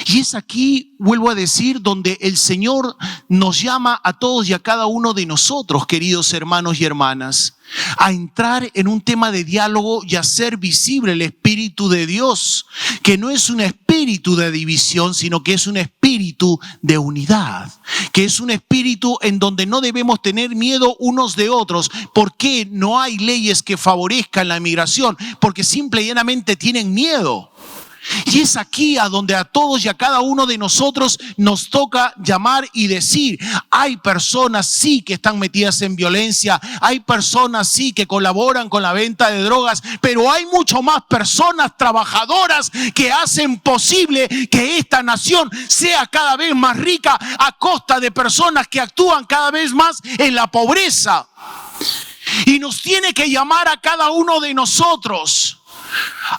Y es aquí, vuelvo a decir, donde el Señor nos llama a todos y a cada uno de nosotros, queridos hermanos y hermanas, a entrar en un tema de diálogo y hacer visible el Espíritu de Dios, que no es un espíritu de división, sino que es un espíritu de unidad, que es un espíritu en donde no debemos tener miedo unos de otros. ¿Por qué no hay leyes que favorezcan la migración? Porque simple y llanamente tienen miedo. Y es aquí a donde a todos y a cada uno de nosotros nos toca llamar y decir: hay personas sí que están metidas en violencia, hay personas sí que colaboran con la venta de drogas, pero hay mucho más personas trabajadoras que hacen posible que esta nación sea cada vez más rica a costa de personas que actúan cada vez más en la pobreza. Y nos tiene que llamar a cada uno de nosotros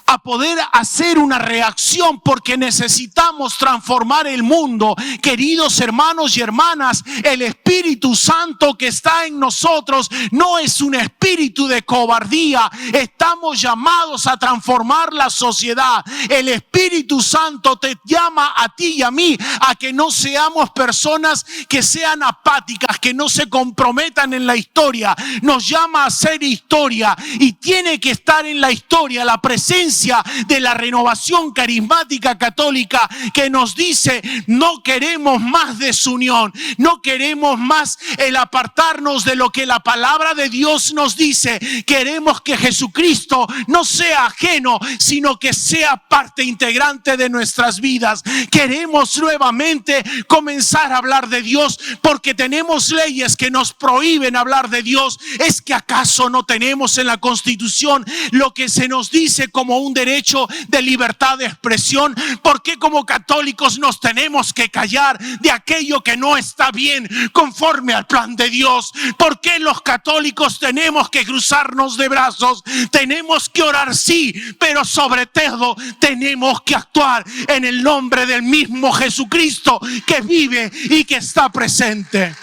a poder hacer una reacción, porque necesitamos transformar el mundo. Queridos hermanos y hermanas, el Espíritu Santo que está en nosotros no es un espíritu de cobardía. Estamos llamados a transformar la sociedad. El Espíritu Santo te llama a ti y a mí a que no seamos personas que sean apáticas, que no se comprometan en la historia. Nos llama a hacer historia, y tiene que estar en la historia la presencia de la renovación carismática católica, que nos dice: no queremos más desunión, no queremos más el apartarnos de lo que la palabra de Dios nos dice. Queremos que Jesucristo no sea ajeno, sino que sea parte integrante de nuestras vidas. Queremos nuevamente comenzar a hablar de Dios, porque tenemos leyes que nos prohíben hablar de Dios. ¿Es que acaso no tenemos en la Constitución lo que se nos dice como un derecho de libertad de expresión? ¿Por qué como católicos nos tenemos que callar de aquello que no está bien conforme al plan de Dios? ¿Por qué los católicos tenemos que cruzarnos de brazos? Tenemos que orar, sí, pero sobre todo tenemos que actuar en el nombre del mismo Jesucristo que vive y que está presente.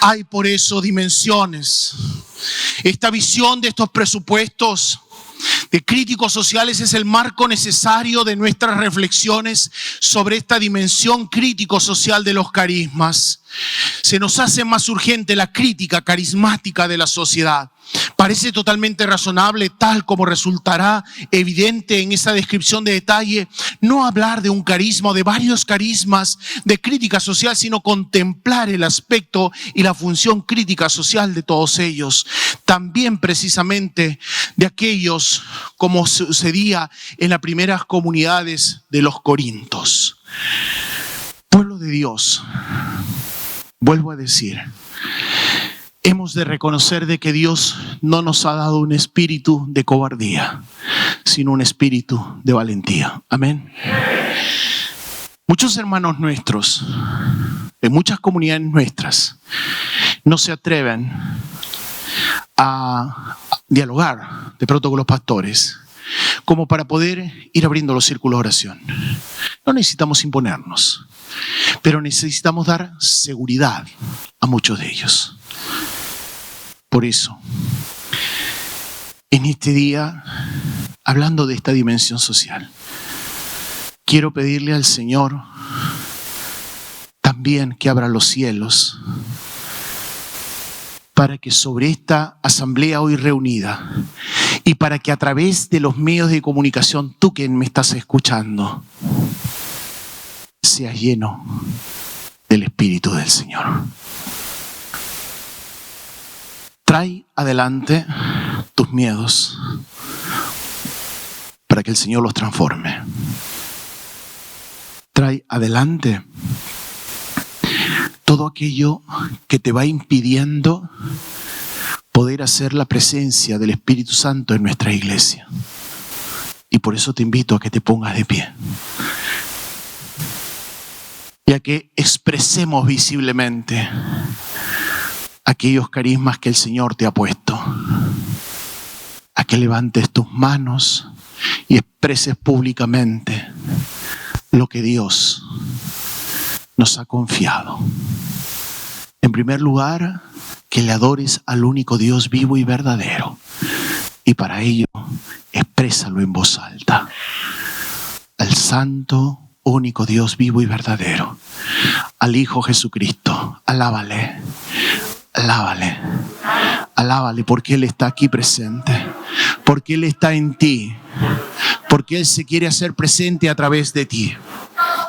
Hay por eso dimensiones. Esta visión de estos presupuestos de críticos sociales es el marco necesario de nuestras reflexiones sobre esta dimensión crítico-social de los carismas. Se nos hace más urgente la crítica carismática de la sociedad. Parece totalmente razonable, tal como resultará evidente en esa descripción de detalle, no hablar de un carisma o de varios carismas de crítica social, sino contemplar el aspecto y la función crítica social de todos ellos. También precisamente de aquellos, como sucedía en las primeras comunidades de los Corintios. Pueblo de Dios, vuelvo a decir, hemos de reconocer de que Dios no nos ha dado un espíritu de cobardía, sino un espíritu de valentía. Amén. Muchos hermanos nuestros, en muchas comunidades nuestras, no se atreven a dialogar de pronto con los pastores, como para poder ir abriendo los círculos de oración. No necesitamos imponernos, pero necesitamos dar seguridad a muchos de ellos. Por eso, en este día, hablando de esta dimensión social, quiero pedirle al Señor también que abra los cielos para que sobre esta asamblea hoy reunida y para que a través de los medios de comunicación, tú que me estás escuchando, seas lleno del Espíritu del Señor. Trae adelante tus miedos para que el Señor los transforme. Trae adelante todo aquello que te va impidiendo poder hacer la presencia del Espíritu Santo en nuestra iglesia. Y por eso te invito a que te pongas de pie. Y a que expresemos visiblemente aquellos carismas que el Señor te ha puesto. A que levantes tus manos y expreses públicamente lo que Dios nos ha confiado. En primer lugar, que le adores al único Dios vivo y verdadero. Y para ello, exprésalo en voz alta. Al santo, único Dios vivo y verdadero. Al Hijo Jesucristo. Alábale. Alábale. Alábale porque Él está aquí presente. Porque Él está en ti. Porque Él se quiere hacer presente a través de ti.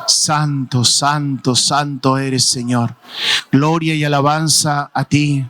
Santo, santo, santo eres, Señor. Gloria y alabanza a ti,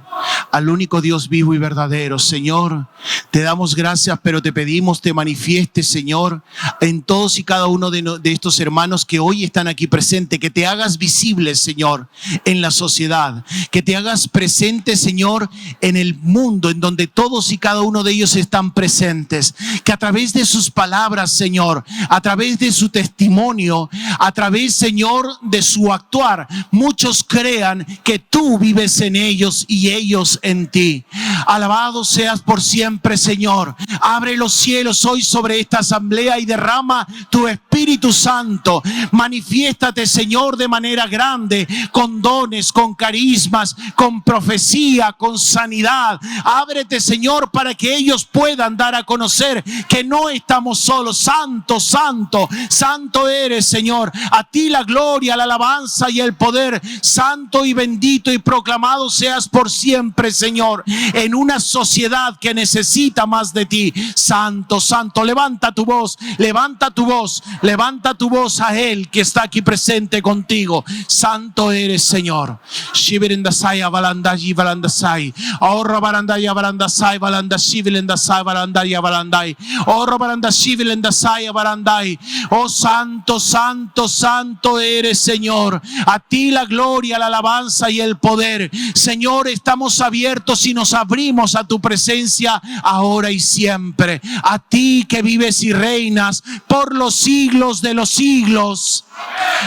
al único Dios vivo y verdadero. Señor, te damos gracias, pero te pedimos te manifiestes, Señor, en todos y cada uno de estos hermanos que hoy están aquí presentes, que te hagas visible, Señor, en la sociedad, que te hagas presente, Señor, en el mundo, en donde todos y cada uno de ellos están presentes, que a través de sus palabras, Señor, a través de su testimonio, a través, Señor, de su actuar, muchos crean que tú vives en ellos y ellos en ti. Alabado seas por siempre, Señor. Abre los cielos hoy sobre esta asamblea y derrama tu Espíritu Santo. Manifiéstate, Señor, de manera grande, con dones, con carismas, con profecía, con sanidad. Ábrete, Señor, para que ellos puedan dar a conocer que no estamos solos. Santo, santo, santo eres, Señor. A ti la gloria, la alabanza y el poder. Santo y bendito y proclamado seas por siempre, Señor, en una sociedad que necesita más de ti. Santo, santo, levanta tu voz, levanta tu voz, levanta tu voz a Él que está aquí presente contigo. Santo eres, Señor. Shivirendasai avalandayi valandasai. Ahorra barandaya barandasai valandashivilendasai valandaya balandai. Ahorra barandashivilendasai abarandai. Oh santo, santo, santo eres, Señor. A ti la gloria, la alabanza y el poder. Señor, estamos abiertos y nos abrimos a tu presencia ahora y siempre. A ti que vives y reinas por los siglos de los siglos.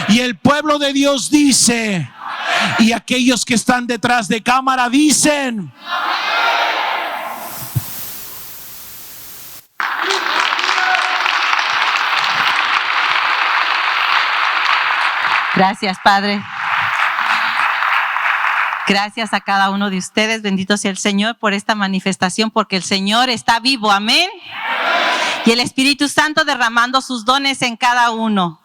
Y el pueblo de Dios dice, y aquellos que están detrás de cámara dicen, gracias, Padre. Gracias a cada uno de ustedes. Bendito sea el Señor por esta manifestación, porque el Señor está vivo. Amén. Y el Espíritu Santo derramando sus dones en cada uno.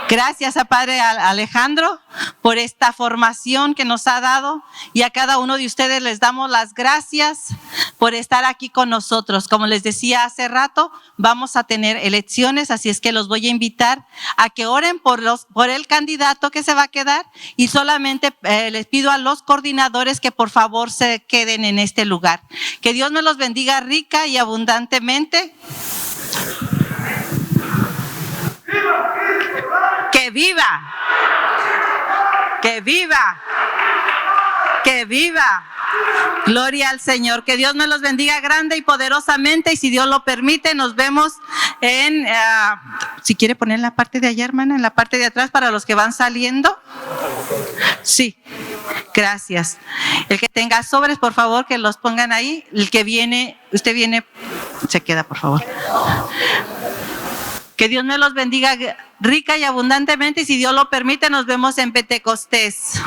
Gracias a Padre Alejandro por esta formación que nos ha dado, y a cada uno de ustedes les damos las gracias por estar aquí con nosotros. Como les decía hace rato, vamos a tener elecciones, así es que los voy a invitar a que oren por el candidato que se va a quedar, y solamente les pido a los coordinadores que por favor se queden en este lugar. Que Dios me los bendiga rica y abundantemente. ¡Que viva! ¡Que viva! ¡Que viva! Gloria al Señor. Que Dios me los bendiga grande y poderosamente, y si Dios lo permite, nos vemos en, si quiere poner en la parte de allá, hermana, en la parte de atrás para los que van saliendo. Sí, gracias. El que tenga sobres, por favor, que los pongan ahí. El que viene, usted viene, se queda, por favor. Que Dios me los bendiga rica y abundantemente, y si Dios lo permite, nos vemos en Pentecostés.